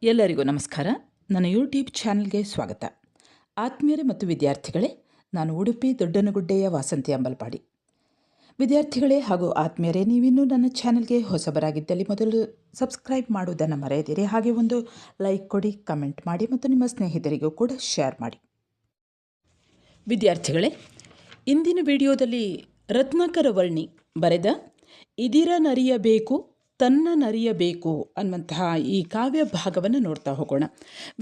ಎಲ್ಲರಿಗೂ ನಮಸ್ಕಾರ. ನನ್ನ ಯೂಟ್ಯೂಬ್ ಚಾನಲ್ಗೆ ಸ್ವಾಗತ. ಆತ್ಮೀಯರೇ ಮತ್ತು ವಿದ್ಯಾರ್ಥಿಗಳೇ, ನಾನು ಉಡುಪಿ ದೊಡ್ಡನಗುಡ್ಡೆಯ ವಾಸಂತಿ ಅಂಬಲ್ಪಾಡಿ. ವಿದ್ಯಾರ್ಥಿಗಳೇ ಹಾಗೂ ಆತ್ಮೀಯರೇ, ನೀವಿನ್ನೂ ನನ್ನ ಚಾನಲ್ಗೆ ಹೊಸಬರಾಗಿದ್ದಲ್ಲಿ ಮೊದಲು ಸಬ್ಸ್ಕ್ರೈಬ್ ಮಾಡುವುದನ್ನು ಮರೆಯದಿರಿ. ಹಾಗೆ ಒಂದು ಲೈಕ್ ಕೊಡಿ, ಕಮೆಂಟ್ ಮಾಡಿ ಮತ್ತು ನಿಮ್ಮ ಸ್ನೇಹಿತರಿಗೂ ಕೂಡ ಶೇರ್ ಮಾಡಿ. ವಿದ್ಯಾರ್ಥಿಗಳೇ, ಇಂದಿನ ವಿಡಿಯೋದಲ್ಲಿ ರತ್ನಾಕರ ವರ್ಣಿ ಬರೆದ ಇದಿರನರಿಯಬೇಕು ತನ್ನನರಿಯಬೇಕು ಅನ್ನುವಂತಹ ಈ ಕಾವ್ಯ ಭಾಗವನ್ನು ನೋಡ್ತಾ ಹೋಗೋಣ.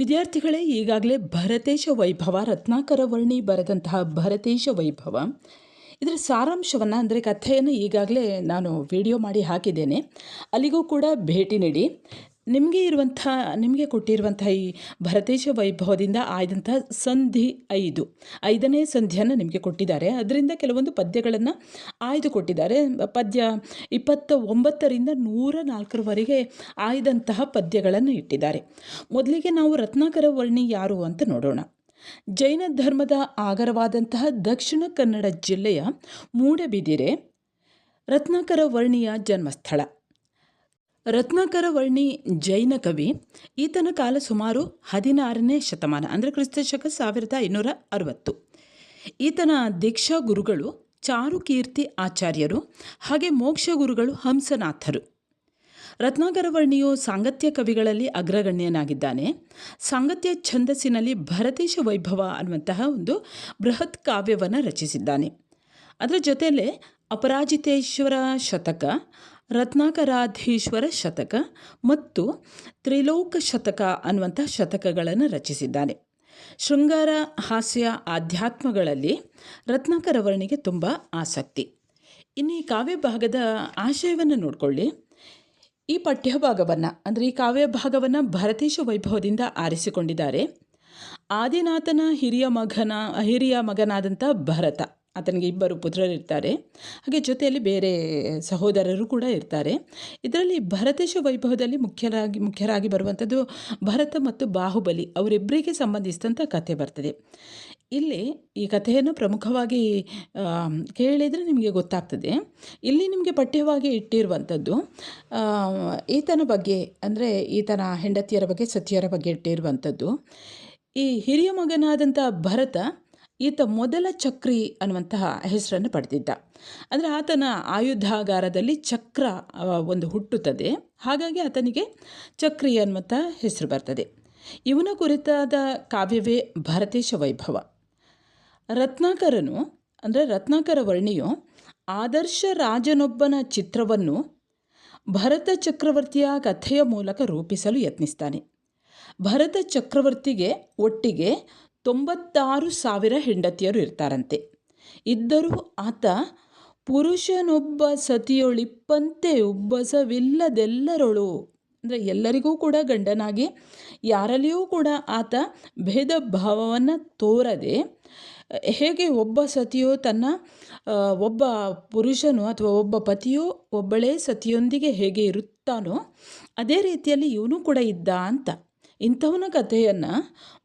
ವಿದ್ಯಾರ್ಥಿಗಳೇ, ಈಗಾಗಲೇ ಭರತೇಶ ವೈಭವ, ರತ್ನಾಕರ ವರ್ಣಿ ಬರೆದಂತಹ ಭರತೇಶ ವೈಭವ, ಇದರ ಸಾರಾಂಶವನ್ನು ಅಂದರೆ ಕಥೆಯನ್ನು ಈಗಾಗಲೇ ನಾನು ವಿಡಿಯೋ ಮಾಡಿ ಹಾಕಿದ್ದೇನೆ. ಅಲ್ಲಿಗೂ ಕೂಡ ಭೇಟಿ ನೀಡಿ. ನಿಮಗೆ ಕೊಟ್ಟಿರುವಂಥ ಈ ಭರತೇಶ ವೈಭವದಿಂದ ಆಯ್ದಂಥ ಸಂಧಿ 5ನೇ ಸಂಧಿಯನ್ನು ನಿಮಗೆ ಕೊಟ್ಟಿದ್ದಾರೆ. ಅದರಿಂದ ಕೆಲವೊಂದು ಪದ್ಯಗಳನ್ನು ಆಯ್ದು ಕೊಟ್ಟಿದ್ದಾರೆ. ಪದ್ಯ 29ರಿಂದ 104ರವರೆಗೆ ಆಯ್ದಂತಹ ಪದ್ಯಗಳನ್ನು ಇಟ್ಟಿದ್ದಾರೆ. ಮೊದಲಿಗೆ ನಾವು ರತ್ನಾಕರ ವರ್ಣಿ ಯಾರು ಅಂತ ನೋಡೋಣ. ಜೈನ ಧರ್ಮದ ಆಗರವಾದಂತಹ ದಕ್ಷಿಣ ಕನ್ನಡ ಜಿಲ್ಲೆಯ ಮೂಡಬಿದಿರೆ ರತ್ನಾಕರ ವರ್ಣಿಯ ಜನ್ಮಸ್ಥಳ. ರತ್ನಾಕರ ವರ್ಣಿ ಜೈನ ಕವಿ. ಈತನ ಕಾಲ ಸುಮಾರು 16ನೇ ಶತಮಾನ, ಅಂದರೆ ಕ್ರಿಸ್ತಶಕ 1560. ಈತನ ದೀಕ್ಷಾ ಗುರುಗಳು ಚಾರುಕೀರ್ತಿ ಆಚಾರ್ಯರು, ಹಾಗೆ ಮೋಕ್ಷ ಗುರುಗಳು ಹಂಸನಾಥರು. ರತ್ನಾಕರ ವರ್ಣಿಯು ಸಾಂಗತ್ಯ ಕವಿಗಳಲ್ಲಿ ಅಗ್ರಗಣ್ಯನಾಗಿದ್ದಾನೆ. ಸಾಂಗತ್ಯ ಛಂದಸ್ಸಿನಲ್ಲಿ ಭರತೇಶ ವೈಭವ ಅನ್ನುವಂತಹ ಒಂದು ಬೃಹತ್ ಕಾವ್ಯವನ್ನು ರಚಿಸಿದ್ದಾನೆ. ಅದರ ಜೊತೆಯಲ್ಲೇ ಅಪರಾಜಿತೇಶ್ವರ ಶತಕ, ರತ್ನಾಕರಾಧೀಶ್ವರ ಶತಕ ಮತ್ತು ತ್ರಿಲೋಕ ಶತಕ ಅನ್ನುವಂಥ ಶತಕಗಳನ್ನು ರಚಿಸಿದ್ದಾನೆ. ಶೃಂಗಾರ, ಹಾಸ್ಯ, ಆಧ್ಯಾತ್ಮಗಳಲ್ಲಿ ರತ್ನಾಕರ ವರ್ಣಿಗೆ ತುಂಬ ಆಸಕ್ತಿ. ಇನ್ನು ಈ ಕಾವ್ಯ ಭಾಗದ ಆಶಯವನ್ನು ನೋಡಿಕೊಳ್ಳಿ. ಈ ಪಠ್ಯಭಾಗವನ್ನು ಅಂದರೆ ಈ ಕಾವ್ಯ ಭಾಗವನ್ನು ಭರತೇಶ ವೈಭವದಿಂದ ಆರಿಸಿಕೊಂಡಿದ್ದಾರೆ. ಆದಿನಾಥನ ಹಿರಿಯ ಮಗನಾದಂಥ ಭರತ, ಆತನಿಗೆ 2 ಪುತ್ರರಿರ್ತಾರೆ. ಹಾಗೆ ಜೊತೆಯಲ್ಲಿ ಬೇರೆ ಸಹೋದರರು ಕೂಡ ಇರ್ತಾರೆ. ಇದರಲ್ಲಿ ಭರತೇಶ ವೈಭವದಲ್ಲಿ ಮುಖ್ಯರಾಗಿ ಬರುವಂಥದ್ದು ಭರತ ಮತ್ತು ಬಾಹುಬಲಿ, ಅವರಿಬ್ಬರಿಗೆ ಸಂಬಂಧಿಸಿದಂಥ ಕಥೆ ಬರ್ತದೆ. ಇಲ್ಲಿ ಈ ಕಥೆಯನ್ನು ಪ್ರಮುಖವಾಗಿ ಕೇಳಿದರೆ ನಿಮಗೆ ಗೊತ್ತಾಗ್ತದೆ. ಇಲ್ಲಿ ನಿಮಗೆ ಪಠ್ಯವಾಗಿ ಇಟ್ಟಿರುವಂಥದ್ದು ಈತನ ಬಗ್ಗೆ, ಅಂದರೆ ಈತನ ಹೆಂಡತಿಯರ ಬಗ್ಗೆ, ಸತಿಯರ ಬಗ್ಗೆ ಇಟ್ಟಿರುವಂಥದ್ದು. ಈ ಹಿರಿಯ ಮಗನಾದಂಥ ಭರತ ಈತ ಮೊದಲ ಚಕ್ರಿ ಅನ್ನುವಂತಹ ಹೆಸರನ್ನು ಪಡೆದಿದ್ದ. ಅಂದರೆ ಆತನ ಆಯುಧಾಗಾರದಲ್ಲಿ ಚಕ್ರ ಒಂದು ಹುಟ್ಟುತ್ತದೆ. ಹಾಗಾಗಿ ಆತನಿಗೆ ಚಕ್ರಿ ಅನ್ನುವಂಥ ಹೆಸರು ಬರ್ತದೆ. ಇವನ ಕುರಿತಾದ ಕಾವ್ಯವೇ ಭರತೇಶ ವೈಭವ. ರತ್ನಾಕರ ವರ್ಣಿಯು ಆದರ್ಶ ರಾಜನೊಬ್ಬನ ಚಿತ್ರವನ್ನು ಭರತ ಚಕ್ರವರ್ತಿಯ ಕಥೆಯ ಮೂಲಕ ರೂಪಿಸಲು ಯತ್ನಿಸ್ತಾನೆ. ಭರತ ಚಕ್ರವರ್ತಿಗೆ ಒಟ್ಟಿಗೆ 96,000 ಹೆಂಡತಿಯರು ಇರ್ತಾರಂತೆ. ಇದ್ದರೂ ಆತ ಪುರುಷನೊಬ್ಬ ಸತಿಯೊಳಿಪ್ಪಂತೆ ಉಬ್ಬಸವಿಲ್ಲದೆಲ್ಲರೊಳು, ಅಂದರೆ ಎಲ್ಲರಿಗೂ ಕೂಡ ಗಂಡನಾಗಿ ಯಾರಲ್ಲಿಯೂ ಕೂಡ ಆತ ಭೇದ ಭಾವವನ್ನು ತೋರದೆ, ಹೇಗೆ ಒಬ್ಬ ಸತಿಯೋ ಒಬ್ಬ ಪುರುಷನು ಅಥವಾ ಒಬ್ಬ ಪತಿಯೋ ಒಬ್ಬಳೇ ಸತಿಯೊಂದಿಗೆ ಹೇಗೆ ಇರುತ್ತಾನೋ ಅದೇ ರೀತಿಯಲ್ಲಿ ಇವನು ಕೂಡ ಇದ್ದ ಅಂತ. ಇಂಥವನ ಕಥೆಯನ್ನು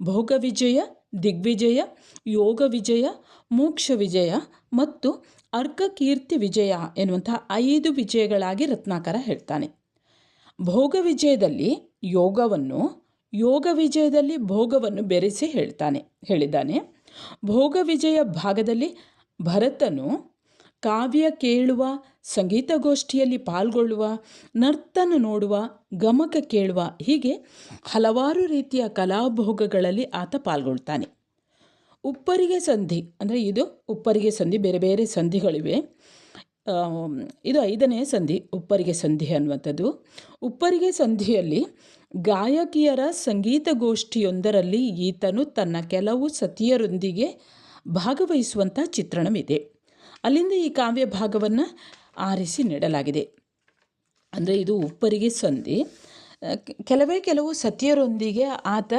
ಭೋಗವಿಜಯ, ದಿಗ್ವಿಜಯ, ಯೋಗ ವಿಜಯ, ಮೋಕ್ಷ ವಿಜಯ ಮತ್ತು ಅರ್ಕಕೀರ್ತಿ ವಿಜಯ ಎನ್ನುವಂಥ 5 ವಿಜಯಗಳಾಗಿ ರತ್ನಾಕರ ಹೇಳ್ತಾನೆ. ಭೋಗ ವಿಜಯದಲ್ಲಿ ಯೋಗವನ್ನು, ಯೋಗ ವಿಜಯದಲ್ಲಿ ಭೋಗವನ್ನು ಬೆರೆಸಿ ಹೇಳಿದ್ದಾನೆ. ಭೋಗ ವಿಜಯ ಭಾಗದಲ್ಲಿ ಭರತನು ಕಾವ್ಯ ಕೇಳುವ, ಸಂಗೀತಗೋಷ್ಠಿಯಲ್ಲಿ ಪಾಲ್ಗೊಳ್ಳುವ, ನರ್ತನ ನೋಡುವ, ಗಮಕ ಕೇಳುವ, ಹೀಗೆ ಹಲವಾರು ರೀತಿಯ ಕಲಾಭೋಗಗಳಲ್ಲಿ ಆತ ಪಾಲ್ಗೊಳ್ತಾನೆ. ಉಪ್ಪರಿಗೆ ಸಂಧಿ, ಅಂದರೆ ಇದು ಉಪ್ಪರಿಗೆ ಸಂಧಿ, ಬೇರೆ ಬೇರೆ ಸಂಧಿಗಳಿವೆ. ಇದು 5ನೇ ಸಂಧಿ, ಉಪ್ಪರಿಗೆ ಸಂಧಿ ಅನ್ನುವಂಥದ್ದು. ಉಪ್ಪರಿಗೆ ಸಂಧಿಯಲ್ಲಿ ಗಾಯಕಿಯರ ಸಂಗೀತಗೋಷ್ಠಿಯೊಂದರಲ್ಲಿ ಈತನು ತನ್ನ ಕೆಲವು ಸತಿಯರೊಂದಿಗೆ ಭಾಗವಹಿಸುವಂಥ ಚಿತ್ರಣವಿದೆ. ಅಲ್ಲಿಂದ ಈ ಕಾವ್ಯ ಭಾಗವನ್ನು ಆರಿಸಿ ನೀಡಲಾಗಿದೆ. ಅಂದರೆ ಇದು ಉಪ್ಪರಿಗೆ ಸಂಧಿ. ಕೆಲವು ಸತಿಯರೊಂದಿಗೆ ಆತ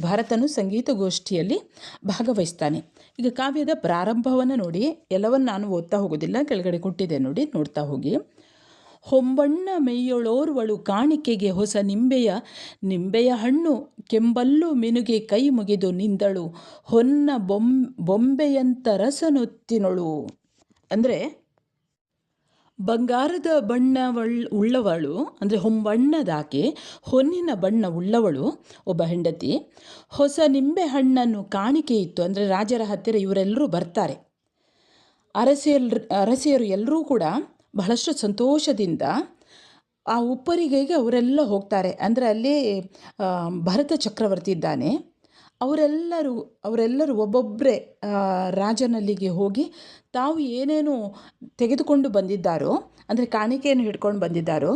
ಭರತನು ಸಂಗೀತಗೋಷ್ಠಿಯಲ್ಲಿ ಭಾಗವಹಿಸ್ತಾನೆ. ಈಗ ಕಾವ್ಯದ ಪ್ರಾರಂಭವನ್ನು ನೋಡಿ. ಎಲ್ಲವನ್ನು ನಾನು ಓದ್ತಾ ಹೋಗೋದಿಲ್ಲ, ಕೆಳಗಡೆ ಕೊಟ್ಟಿದೆ ನೋಡಿ, ನೋಡ್ತಾ ಹೋಗಿ. ಹೊಂಬಣ್ಣ ಮೇಯೊಳೋರ್ವಳು ಕಾಣಿಕೆಗೆ ಹೊಸ ನಿಂಬೆಯ ಹಣ್ಣು ಕೆಂಬಲ್ಲು ಮಿನುಗೆ ಕೈ ಮುಗಿದು ನಿಂದಳು ಹೊನ್ನ ಬೊಂಬೆಯಂತ ರಸನೊತ್ತಿನೊಳು. ಅಂದರೆ ಬಂಗಾರದ ಬಣ್ಣ ಉಳ್ಳವಳು ಅಂದರೆ ಹೊಂಬಣ್ಣದಾಕೆ ಹೊನ್ನಿನ ಬಣ್ಣ ಉಳ್ಳವಳು ಒಬ್ಬ ಹೆಂಡತಿ ಹೊಸ ನಿಂಬೆ ಹಣ್ಣನ್ನು ಕಾಣಿಕೆ ಇತ್ತು. ಅಂದರೆ ರಾಜರ ಹತ್ತಿರ ಇವರೆಲ್ಲರೂ ಬರ್ತಾರೆ. ಅರಸಿಯರು ಎಲ್ಲರೂ ಕೂಡ ಬಹಳಷ್ಟು ಸಂತೋಷದಿಂದ ಆ ಉಪ್ಪರಿಗೆಗೆ ಅವರೆಲ್ಲ ಹೋಗ್ತಾರೆ. ಅಂದರೆ ಅಲ್ಲಿ ಭರತ ಚಕ್ರವರ್ತಿ ಇದ್ದಾನೆ. ಅವರೆಲ್ಲರೂ ಒಬ್ಬೊಬ್ಬರೇ ರಾಜನಲ್ಲಿಗೆ ಹೋಗಿ ತಾವು ಏನೇನು ತೆಗೆದುಕೊಂಡು ಬಂದಿದ್ದಾರೋ, ಅಂದರೆ ಕಾಣಿಕೆಯನ್ನು ಹಿಡ್ಕೊಂಡು ಬಂದಿದ್ದಾರೋ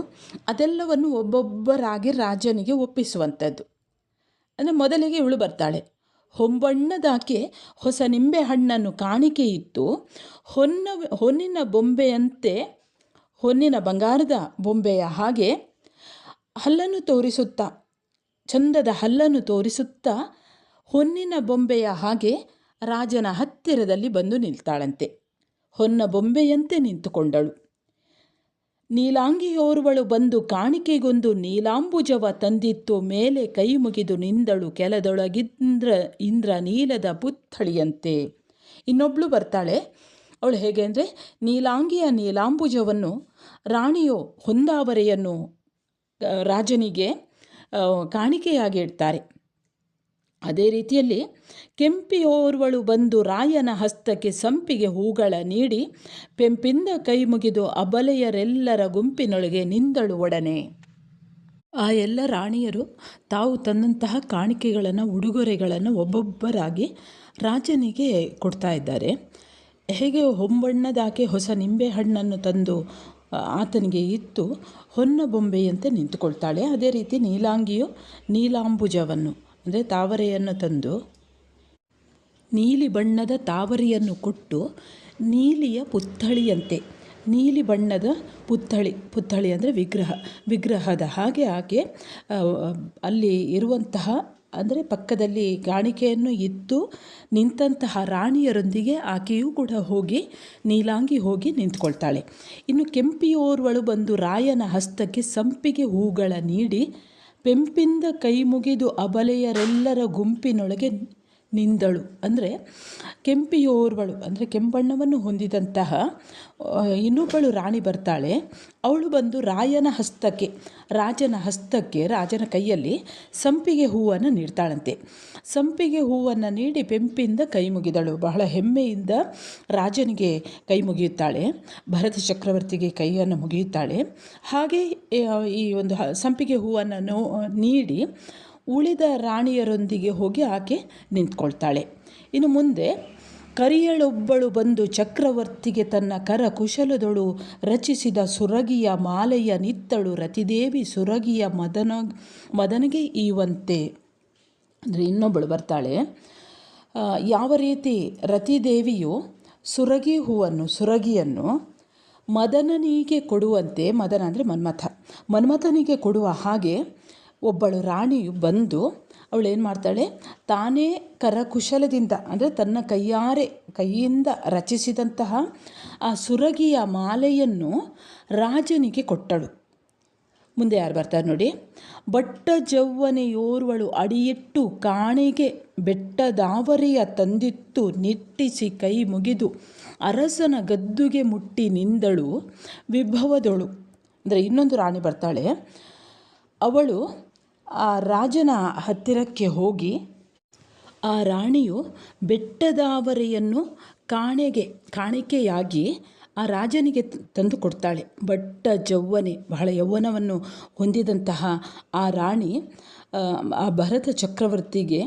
ಅದೆಲ್ಲವನ್ನು ಒಬ್ಬೊಬ್ಬರಾಗಿ ರಾಜನಿಗೆ ಒಪ್ಪಿಸುವಂಥದ್ದು. ಅಂದರೆ ಮೊದಲಿಗೆ ಇವಳು ಬರ್ತಾಳೆ. ಹೊಂಬಣ್ಣದಾಕೆ ಹೊಸ ನಿಂಬೆ ಹಣ್ಣನ್ನು ಕಾಣಿಕೆ ಇತ್ತು, ಹೊನ್ನಿನ ಬೊಂಬೆಯಂತೆ, ಹೊನ್ನಿನ ಬಂಗಾರದ ಬೊಂಬೆಯ ಹಾಗೆ ಹಲ್ಲನ್ನು ತೋರಿಸುತ್ತಾ, ಚಂದದ ಹಲ್ಲನ್ನು ತೋರಿಸುತ್ತಾ ಹೊನ್ನಿನ ಬೊಂಬೆಯ ಹಾಗೆ ರಾಜನ ಹತ್ತಿರದಲ್ಲಿ ಬಂದು ನಿಲ್ತಾಳಂತೆ. ಹೊನ್ನ ಬೊಂಬೆಯಂತೆ ನಿಂತುಕೊಂಡಳು. ನೀಲಾಂಗಿಯೋರ್ವಳು ಬಂದು ಕಾಣಿಕೆಗೊಂದು ನೀಲಾಂಬುಜವ ತಂದಿತ್ತು, ಮೇಲೆ ಕೈ ಮುಗಿದು ನಿಂದಳು ಇಂದ್ರ ನೀಲದ ಪುತ್ಥಳಿಯಂತೆ. ಇನ್ನೊಬ್ಳು ಬರ್ತಾಳೆ. ಅವಳು ಹೇಗೆ ಅಂದರೆ, ನೀಲಾಂಗಿಯ ನೀಲಾಂಬುಜವನ್ನು, ರಾಣಿಯೋ ಹೊಂದಾವರೆಯನ್ನು ರಾಜನಿಗೆ ಕಾಣಿಕೆಯಾಗಿ ಇಡ್ತಾರೆ. ಅದೇ ರೀತಿಯಲ್ಲಿ ಕೆಂಪಿಯೋರ್ವಳು ಬಂದು ರಾಯನ ಹಸ್ತಕ್ಕೆ ಸಂಪಿಗೆ ಹೂಗಳ ನೀಡಿ ಪೆಂಪಿಂದ ಕೈ ಮುಗಿದು ಅಬಲೆಯರೆಲ್ಲರ ಗುಂಪಿನೊಳಗೆ ನಿಂದಳು ಒಡನೆ. ಆ ಎಲ್ಲ ರಾಣಿಯರು ತಾವು ತಂದಂತಹ ಕಾಣಿಕೆಗಳನ್ನು, ಉಡುಗೊರೆಗಳನ್ನು ಒಬ್ಬೊಬ್ಬರಾಗಿ ರಾಜನಿಗೆ ಕೊಡ್ತಾ ಇದ್ದಾರೆ. ಹೇಗೆ ಹೊಂಬಣ್ಣದಾಕೆ ಹೊಸ ನಿಂಬೆ ಹಣ್ಣನ್ನು ತಂದು ಆತನಿಗೆ ಇತ್ತು ಹೊನ್ನ ಬೊಂಬೆಯಂತೆ ನಿಂತುಕೊಳ್ತಾಳೆ. ಅದೇ ರೀತಿ ನೀಲಾಂಗಿಯು ನೀಲಾಂಬುಜವನ್ನು ಅಂದರೆ ತಾವರೆಯನ್ನು ತಂದು, ನೀಲಿ ಬಣ್ಣದ ತಾವರೆಯನ್ನು ಕೊಟ್ಟು ನೀಲಿಯ ಪುತ್ಥಳಿಯಂತೆ, ನೀಲಿ ಬಣ್ಣದ ಪುತ್ಥಳಿ ಅಂದರೆ ವಿಗ್ರಹದ ಹಾಗೆ ಆಕೆ ಅಲ್ಲಿ ಇರುವಂತಹ, ಅಂದರೆ ಪಕ್ಕದಲ್ಲಿ ಕಾಣಿಕೆಯನ್ನು ಇತ್ತು ನಿಂತಹ ರಾಣಿಯರೊಂದಿಗೆ ಆಕೆಯೂ ಕೂಡ ನೀಲಾಂಗಿ ಹೋಗಿ ನಿಂತ್ಕೊಳ್ತಾಳೆ. ಇನ್ನು ಕೆಂಪಿಯೋರ್ವಳು ಬಂದು ರಾಯನ ಹಸ್ತಕ್ಕೆ ಸಂಪಿಗೆ ಹೂಗಳ ನೀಡಿ ಪೆಂಪಿಂದ ಕೈ ಮುಗಿದು ಅಬಲೆಯರೆಲ್ಲರ ಗುಂಪಿನೊಳಗೆ ನಿಂದಳು. ಅಂದರೆ ಕೆಂಪಿಯೋರ್ವಳು ಅಂದರೆ ಕೆಂಬಣ್ಣವನ್ನು ಹೊಂದಿದಂತಹ ಇನ್ನೊಬ್ಬಳು ರಾಣಿ ಬರ್ತಾಳೆ. ಅವಳು ಬಂದು ರಾಜನ ಹಸ್ತಕ್ಕೆ ರಾಜನ ಕೈಯಲ್ಲಿ ಸಂಪಿಗೆ ಹೂವನ್ನು ನೀಡ್ತಾಳಂತೆ. ಸಂಪಿಗೆ ಹೂವನ್ನು ನೀಡಿ ಪೆಂಪಿಂದ ಕೈ ಮುಗಿದಳು. ಬಹಳ ಹೆಮ್ಮೆಯಿಂದ ರಾಜನಿಗೆ ಕೈ ಮುಗಿಯುತ್ತಾಳೆ, ಭರತ ಚಕ್ರವರ್ತಿಗೆ ಕೈಯನ್ನು ಮುಗಿಯುತ್ತಾಳೆ. ಹಾಗೆ ಈ ಒಂದು ಸಂಪಿಗೆ ಹೂವನ್ನು ನೀಡಿ ಉಳಿದ ರಾಣಿಯರೊಂದಿಗೆ ಹೋಗಿ ಆಕೆ ನಿಂತ್ಕೊಳ್ತಾಳೆ. ಇನ್ನು ಮುಂದೆ ಕರಿಯಳೊಬ್ಬಳು ಬಂದು ಚಕ್ರವರ್ತಿಗೆ ತನ್ನ ಕರಕುಶಲದೊಳು ರಚಿಸಿದ ಸುರಗಿಯ ಮಾಲೆಯ ನಿತ್ತಳು, ರತಿದೇವಿ ಸುರಗಿಯ ಮದನಿಗೆ ಈವಂತೆ. ಅಂದರೆ ಇನ್ನೊಬ್ಬಳು ಬರ್ತಾಳೆ. ಯಾವ ರೀತಿ ರತಿದೇವಿಯು ಸುರಗಿಯನ್ನು ಮದನನಿಗೆ ಕೊಡುವಂತೆ, ಮದನ ಅಂದರೆ ಮನ್ಮಥನಿಗೆ ಕೊಡುವ ಹಾಗೆ ಒಬ್ಬಳು ರಾಣಿಯು ಬಂದು ಅವಳೇನು ಮಾಡ್ತಾಳೆ, ತಾನೇ ಕರಕುಶಲದಿಂದ ಅಂದರೆ ತನ್ನ ಕೈಯಿಂದ ರಚಿಸಿದಂತಹ ಆ ಸುರಗಿಯ ಮಾಲೆಯನ್ನು ರಾಜನಿಗೆ ಕೊಟ್ಟಳು. ಮುಂದೆ ಯಾರು ಬರ್ತಾರೆ ನೋಡಿ. ಬಟ್ಟ ಜವ್ವನೆಯೋರ್ವಳು ಅಡಿಯಿಟ್ಟು ಕಾಣೆಗೆ ಬೆಟ್ಟದಾವರೆಯ ತಂದಿತ್ತು, ನಿಟ್ಟಿಸಿ ಕೈ ಮುಗಿದು ಅರಸನ ಗದ್ದುಗೆ ಮುಟ್ಟಿ ನಿಂದಳು ವಿಭವದೊಳು. ಅಂದರೆ ಇನ್ನೊಂದು ರಾಣಿ ಬರ್ತಾಳೆ. ಅವಳು ಆ ರಾಜನ ಹತ್ತಿರಕ್ಕೆ ಹೋಗಿ ಆ ರಾಣಿಯು ಬೆಟ್ಟದಾವರೆಯನ್ನು ಕಾಣಿಕೆಯಾಗಿ ಆ ರಾಜನಿಗೆ ತಂದು ಕೊಡ್ತಾಳೆ. ಬಟ್ಟ ಜವ್ವನೆ, ಬಹಳ ಯೌವನವನ್ನು ಹೊಂದಿದಂತಹ ಆ ರಾಣಿ ಆ ಭರತ ಚಕ್ರವರ್ತಿಗೆ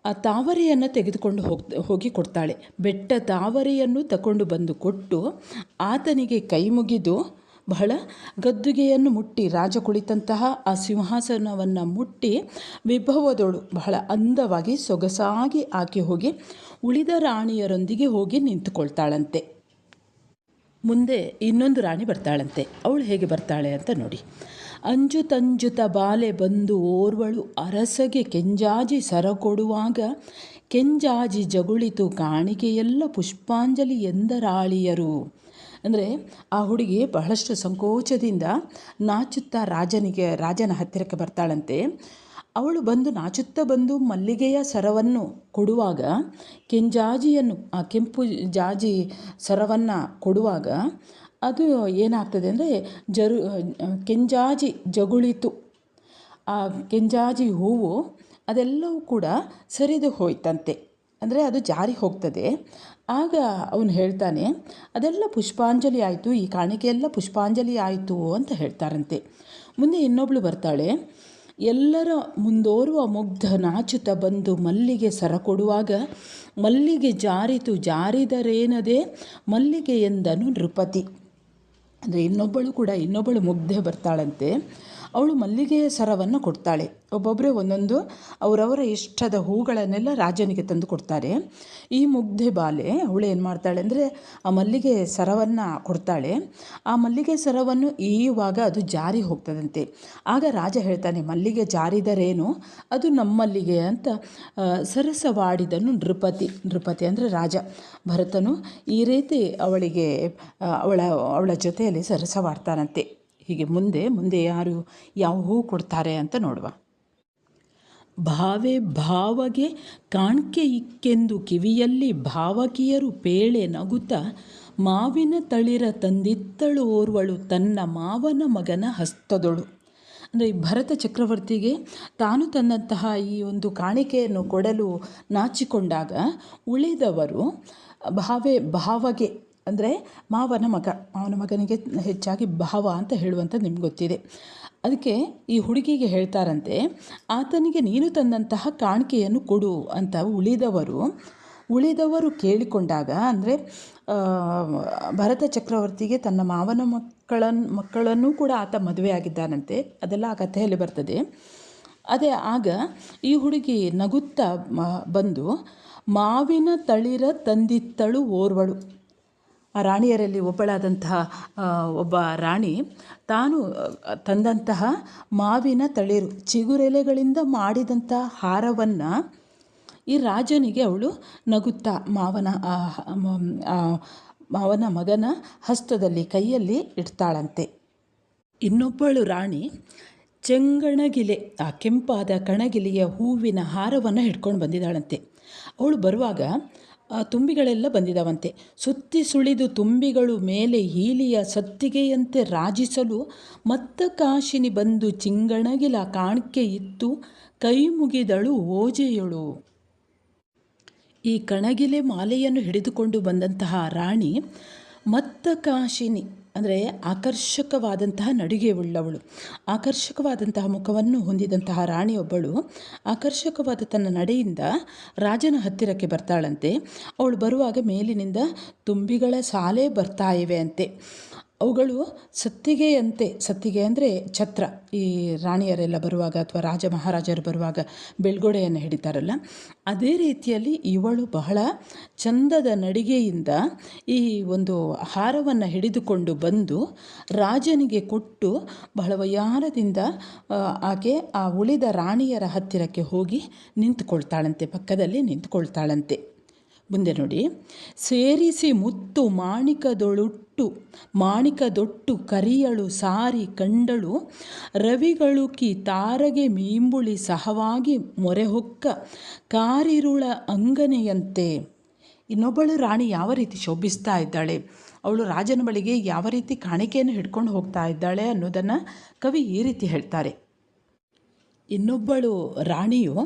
ಆ ತಾವರೆಯನ್ನು ತೆಗೆದುಕೊಂಡು ಹೋಗಿ ಕೊಡ್ತಾಳೆ. ಬೆಟ್ಟ ತಾವರೆಯನ್ನು ತಗೊಂಡು ಬಂದು ಕೊಟ್ಟು ಆತನಿಗೆ ಕೈ ಮುಗಿದು ಬಹಳ ಗದ್ದುಗೆಯನ್ನು ಮುಟ್ಟಿ, ರಾಜ ಕುಳಿತಂತಹ ಆ ಸಿಂಹಾಸನವನ್ನು ಮುಟ್ಟಿ ವಿಭವದೊಳು ಬಹಳ ಅಂದವಾಗಿ ಸೊಗಸಾಗಿ ಆಕೆ ಹೋಗಿ ಉಳಿದ ರಾಣಿಯರೊಂದಿಗೆ ಹೋಗಿ ನಿಂತುಕೊಳ್ತಾಳಂತೆ. ಮುಂದೆ ಇನ್ನೊಂದು ರಾಣಿ ಬರ್ತಾಳಂತೆ. ಅವಳು ಹೇಗೆ ಬರ್ತಾಳೆ ಅಂತ ನೋಡಿ. ಅಂಜುತಂಜುತ ಬಾಲೆ ಬಂದು ಓರ್ವಳು ಅರಸಗೆ ಕೆಂಜಾಜಿ ಸರ ಕೊಡುವಾಗ, ಕೆಂಜಾಜಿ ಜಗುಳಿತು ಕಾಣಿಕೆಯೆಲ್ಲ ಪುಷ್ಪಾಂಜಲಿ ಎಂದರಾಳಿಯರು. ಅಂದರೆ ಆ ಹುಡುಗಿ ಬಹಳಷ್ಟು ಸಂಕೋಚದಿಂದ ನಾಚುತ್ತಾ ರಾಜನ ಹತ್ತಿರಕ್ಕೆ ಬರ್ತಾಳಂತೆ. ಅವಳು ನಾಚುತ್ತಾ ಬಂದು ಮಲ್ಲಿಗೆಯ ಸರವನ್ನು ಕೊಡುವಾಗ, ಕೆಂಜಾಜಿಯನ್ನು, ಆ ಕೆಂಪು ಜಾಜಿ ಸರವನ್ನು ಕೊಡುವಾಗ ಅದು ಏನಾಗ್ತದೆ ಅಂದರೆ ಕೆಂಜಾಜಿ ಜಗುಳಿತು. ಆ ಕೆಂಜಾಜಿ ಹೂವು ಅದೆಲ್ಲವೂ ಕೂಡ ಸರಿದು ಹೋಯ್ತಂತೆ, ಅಂದರೆ ಅದು ಜಾರಿ ಹೋಗ್ತದೆ. ಆಗ ಅವನು ಹೇಳ್ತಾನೆ, ಅದೆಲ್ಲ ಪುಷ್ಪಾಂಜಲಿ ಆಯಿತು, ಈ ಕಾಣಿಕೆಯೆಲ್ಲ ಪುಷ್ಪಾಂಜಲಿ ಆಯಿತು ಅಂತ ಹೇಳ್ತಾರಂತೆ. ಮುಂದೆ ಇನ್ನೊಬ್ಳು ಬರ್ತಾಳೆ. ಎಲ್ಲರ ಮುಂದೋರುವ ಮುಗ್ಧ ನಾಚುತ ಬಂದು ಮಲ್ಲಿಗೆ ಸರ ಕೊಡುವಾಗ ಮಲ್ಲಿಗೆ ಜಾರಿತು ಜಾರಿದರೇನದೆ ಮಲ್ಲಿಗೆ ಎಂದನು ನೃಪತಿ. ಅಂದರೆ ಇನ್ನೊಬ್ಬಳು ಮುಗ್ಧೆ ಬರ್ತಾಳಂತೆ. ಅವಳು ಮಲ್ಲಿಗೆಯ ಸರವನ್ನು ಕೊಡ್ತಾಳೆ. ಒಬ್ಬೊಬ್ಬರೇ ಒಂದೊಂದು ಅವರವರ ಇಷ್ಟದ ಹೂಗಳನ್ನೆಲ್ಲ ರಾಜನಿಗೆ ತಂದು ಕೊಡ್ತಾರೆ. ಈ ಮುಗ್ಧೆ ಬಾಲೆ ಅವಳು ಏನು ಮಾಡ್ತಾಳೆ ಅಂದರೆ ಆ ಮಲ್ಲಿಗೆ ಸರವನ್ನು ಕೊಡ್ತಾಳೆ. ಆ ಮಲ್ಲಿಗೆ ಸರವನ್ನು ಈಯುವಾಗ ಅದು ಜಾರಿ ಹೋಗ್ತದಂತೆ. ಆಗ ರಾಜ ಹೇಳ್ತಾನೆ, ಮಲ್ಲಿಗೆ ಜಾರಿದರೇನು, ಅದು ನಮ್ಮಲ್ಲಿಗೆ ಅಂತ ಸರಸವಾಡಿದನು ನೃಪತಿ ಅಂದರೆ ರಾಜ ಭರತನು ಈ ರೀತಿ ಅವಳಿಗೆ ಅವಳ ಜೊತೆಯಲ್ಲಿ ಸರಸವಾಡ್ತಾನಂತೆ. ಹೀಗೆ ಮುಂದೆ ಯಾರು ಯಾವ ಹೂ ಕೊಡ್ತಾರೆ ಅಂತ ನೋಡುವ. ಭಾವಗೆ ಕಾಣ್ಕೆ ಇಕ್ಕೆಂದು ಕಿವಿಯಲ್ಲಿ ಭಾವಕಿಯರು ಪೇಳೆ ನಗುತ್ತ ಮಾವಿನ ತಳಿರ ತಂದಿತ್ತಳು ಓರ್ವಳು ತನ್ನ ಮಾವನ ಮಗನ ಹಸ್ತದೊಳು. ಅಂದರೆ ಭರತ ಚಕ್ರವರ್ತಿಗೆ ತಾನು ತಂದಂತಹ ಈ ಒಂದು ಕಾಣಿಕೆಯನ್ನು ಕೊಡಲು ನಾಚಿಕೊಂಡಾಗ ಉಳಿದವರು ಭಾವಗೆ ಅಂದರೆ ಮಾವನ ಮಗನಿಗೆ ಹೆಚ್ಚಾಗಿ ಭಾವ ಅಂತ ಹೇಳುವಂಥದ್ದು ನಿಮ್ಗೆ ಗೊತ್ತಿದೆ. ಅದಕ್ಕೆ ಈ ಹುಡುಗಿಗೆ ಹೇಳ್ತಾರಂತೆ, ಆತನಿಗೆ ನೀನು ತಂದಂತಹ ಕಾಣಿಕೆಯನ್ನು ಕೊಡು ಅಂತ ಉಳಿದವರು ಕೇಳಿಕೊಂಡಾಗ, ಅಂದರೆ ಭರತ ಚಕ್ರವರ್ತಿಗೆ ತನ್ನ ಮಾವನ ಮಕ್ಕಳನ್ನು ಕೂಡ ಆತ ಮದುವೆ ಆಗಿದ್ದಾನಂತೆ. ಅದೆಲ್ಲ ಆ ಕಥೆಯಲ್ಲಿ ಬರ್ತದೆ. ಆಗ ಈ ಹುಡುಗಿ ನಗುತ್ತಾ ಬಂದು ಮಾವಿನ ತಳಿರ ತಂದಿತ್ತಳು ಓರ್ವಳು. ಆ ರಾಣಿಯರಲ್ಲಿ ಒಬ್ಬ ರಾಣಿ ತಾನು ತಂದಂತಹ ಮಾವಿನ ತಳಿರು ಚಿಗುರೆಲೆಗಳಿಂದ ಮಾಡಿದಂಥ ಹಾರವನ್ನು ಈ ರಾಜನಿಗೆ ಅವಳು ನಗುತ್ತಾ ಮಾವನ ಮಗನ ಹಸ್ತದಲ್ಲಿ ಕೈಯಲ್ಲಿ ಇಡ್ತಾಳಂತೆ. ಇನ್ನೊಬ್ಬಳು ರಾಣಿ ಚೆಂಗಣಗಿಲೆ, ಆ ಕೆಂಪಾದ ಕಣಗಿಲೆಯ ಹೂವಿನ ಹಾರವನ್ನು ಹಿಡ್ಕೊಂಡು ಬಂದಿದ್ದಾಳಂತೆ. ಅವಳು ಬರುವಾಗ ತುಂಬಿಗಳೆಲ್ಲ ಬಂದಿದ್ದಾವಂತೆ. ಸುತ್ತಿ ಸುಳಿದು ತುಂಬಿಗಳು ಮೇಲೆ ಹೀಲಿಯ ಸತ್ತಿಗೆಯಂತೆ ರಾಜಿಸಲು ಮತ್ತ ಕಾಶಿನಿ ಬಂದು ಚಿಂಗಣಗಿಲ ಕಾಣ್ಕೆ ಇತ್ತು ಕೈ ಮುಗಿದಳು ಓಜೆಯಳು. ಈ ಕಣಗಿಲೆ ಮಾಲೆಯನ್ನು ಹಿಡಿದುಕೊಂಡು ಬಂದಂತಹ ರಾಣಿ ಮತ್ತ ಕಾಶಿನಿ ಅಂದರೆ ಆಕರ್ಷಕವಾದಂತಹ ನಡಿಗೆ ಉಳ್ಳವಳು, ಆಕರ್ಷಕವಾದಂತಹ ಮುಖವನ್ನು ಹೊಂದಿದಂತಹ ರಾಣಿಯೊಬ್ಬಳು ಆಕರ್ಷಕವಾದ ತನ್ನ ನಡೆಯಿಂದ ರಾಜನ ಹತ್ತಿರಕ್ಕೆ ಬರ್ತಾಳಂತೆ. ಅವಳು ಬರುವಾಗ ಮೇಲಿನಿಂದ ತುಂಬಿಗಳ ಸಾಲೆ ಬರ್ತಾ ಇವೆ ಅಂತೆ. ಅವುಗಳು ಸತ್ತಿಗೆ ಅಂದರೆ ಛತ್ರ. ಈ ರಾಣಿಯರೆಲ್ಲ ಬರುವಾಗ ಅಥವಾ ರಾಜ ಮಹಾರಾಜರು ಬರುವಾಗ ಬೆಳ್ಗೊಡೆಯನ್ನು ಹಿಡಿತಾರಲ್ಲ, ಅದೇ ರೀತಿಯಲ್ಲಿ ಇವಳು ಬಹಳ ಚಂದದ ನಡಿಗೆಯಿಂದ ಈ ಒಂದು ಹಾರವನ್ನು ಹಿಡಿದುಕೊಂಡು ಬಂದು ರಾಜನಿಗೆ ಕೊಟ್ಟು ಬಹಳ ವಯ್ಯಾರದಿಂದ ಆಕೆ ಆ ಉಳಿದ ರಾಣಿಯರ ಹತ್ತಿರಕ್ಕೆ ಹೋಗಿ ನಿಂತುಕೊಳ್ತಾಳಂತೆ, ಪಕ್ಕದಲ್ಲಿ ನಿಂತುಕೊಳ್ತಾಳಂತೆ. ಮುಂದೆ ನೋಡಿ, ಸೇರಿಸಿ ಮುತ್ತು ಮಾಣಿಕದೊಟ್ಟು ಕರಿಯಳು ಸಾರಿ ಕಂಡಳು ರವಿಗಳುಕಿ ತಾರಗೆ ಮೀಂಬುಳಿ ಸಹವಾಗಿ ಮೊರೆಹೊಕ್ಕ ಕಾರಿರುಳ ಅಂಗನೆಯಂತೆ. ಇನ್ನೊಬ್ಬಳು ರಾಣಿ ಯಾವ ರೀತಿ ಶೋಭಿಸ್ತಾ ಇದ್ದಾಳೆ, ಅವಳು ರಾಜನ ಬಳಿಗೆ ಯಾವ ರೀತಿ ಕಾಣಿಕೆಯನ್ನು ಹಿಡ್ಕೊಂಡು ಹೋಗ್ತಾ ಇದ್ದಾಳೆ ಅನ್ನೋದನ್ನು ಕವಿ ಈ ರೀತಿ ಹೇಳ್ತಾರೆ. ಇನ್ನೊಬ್ಬಳು ರಾಣಿಯು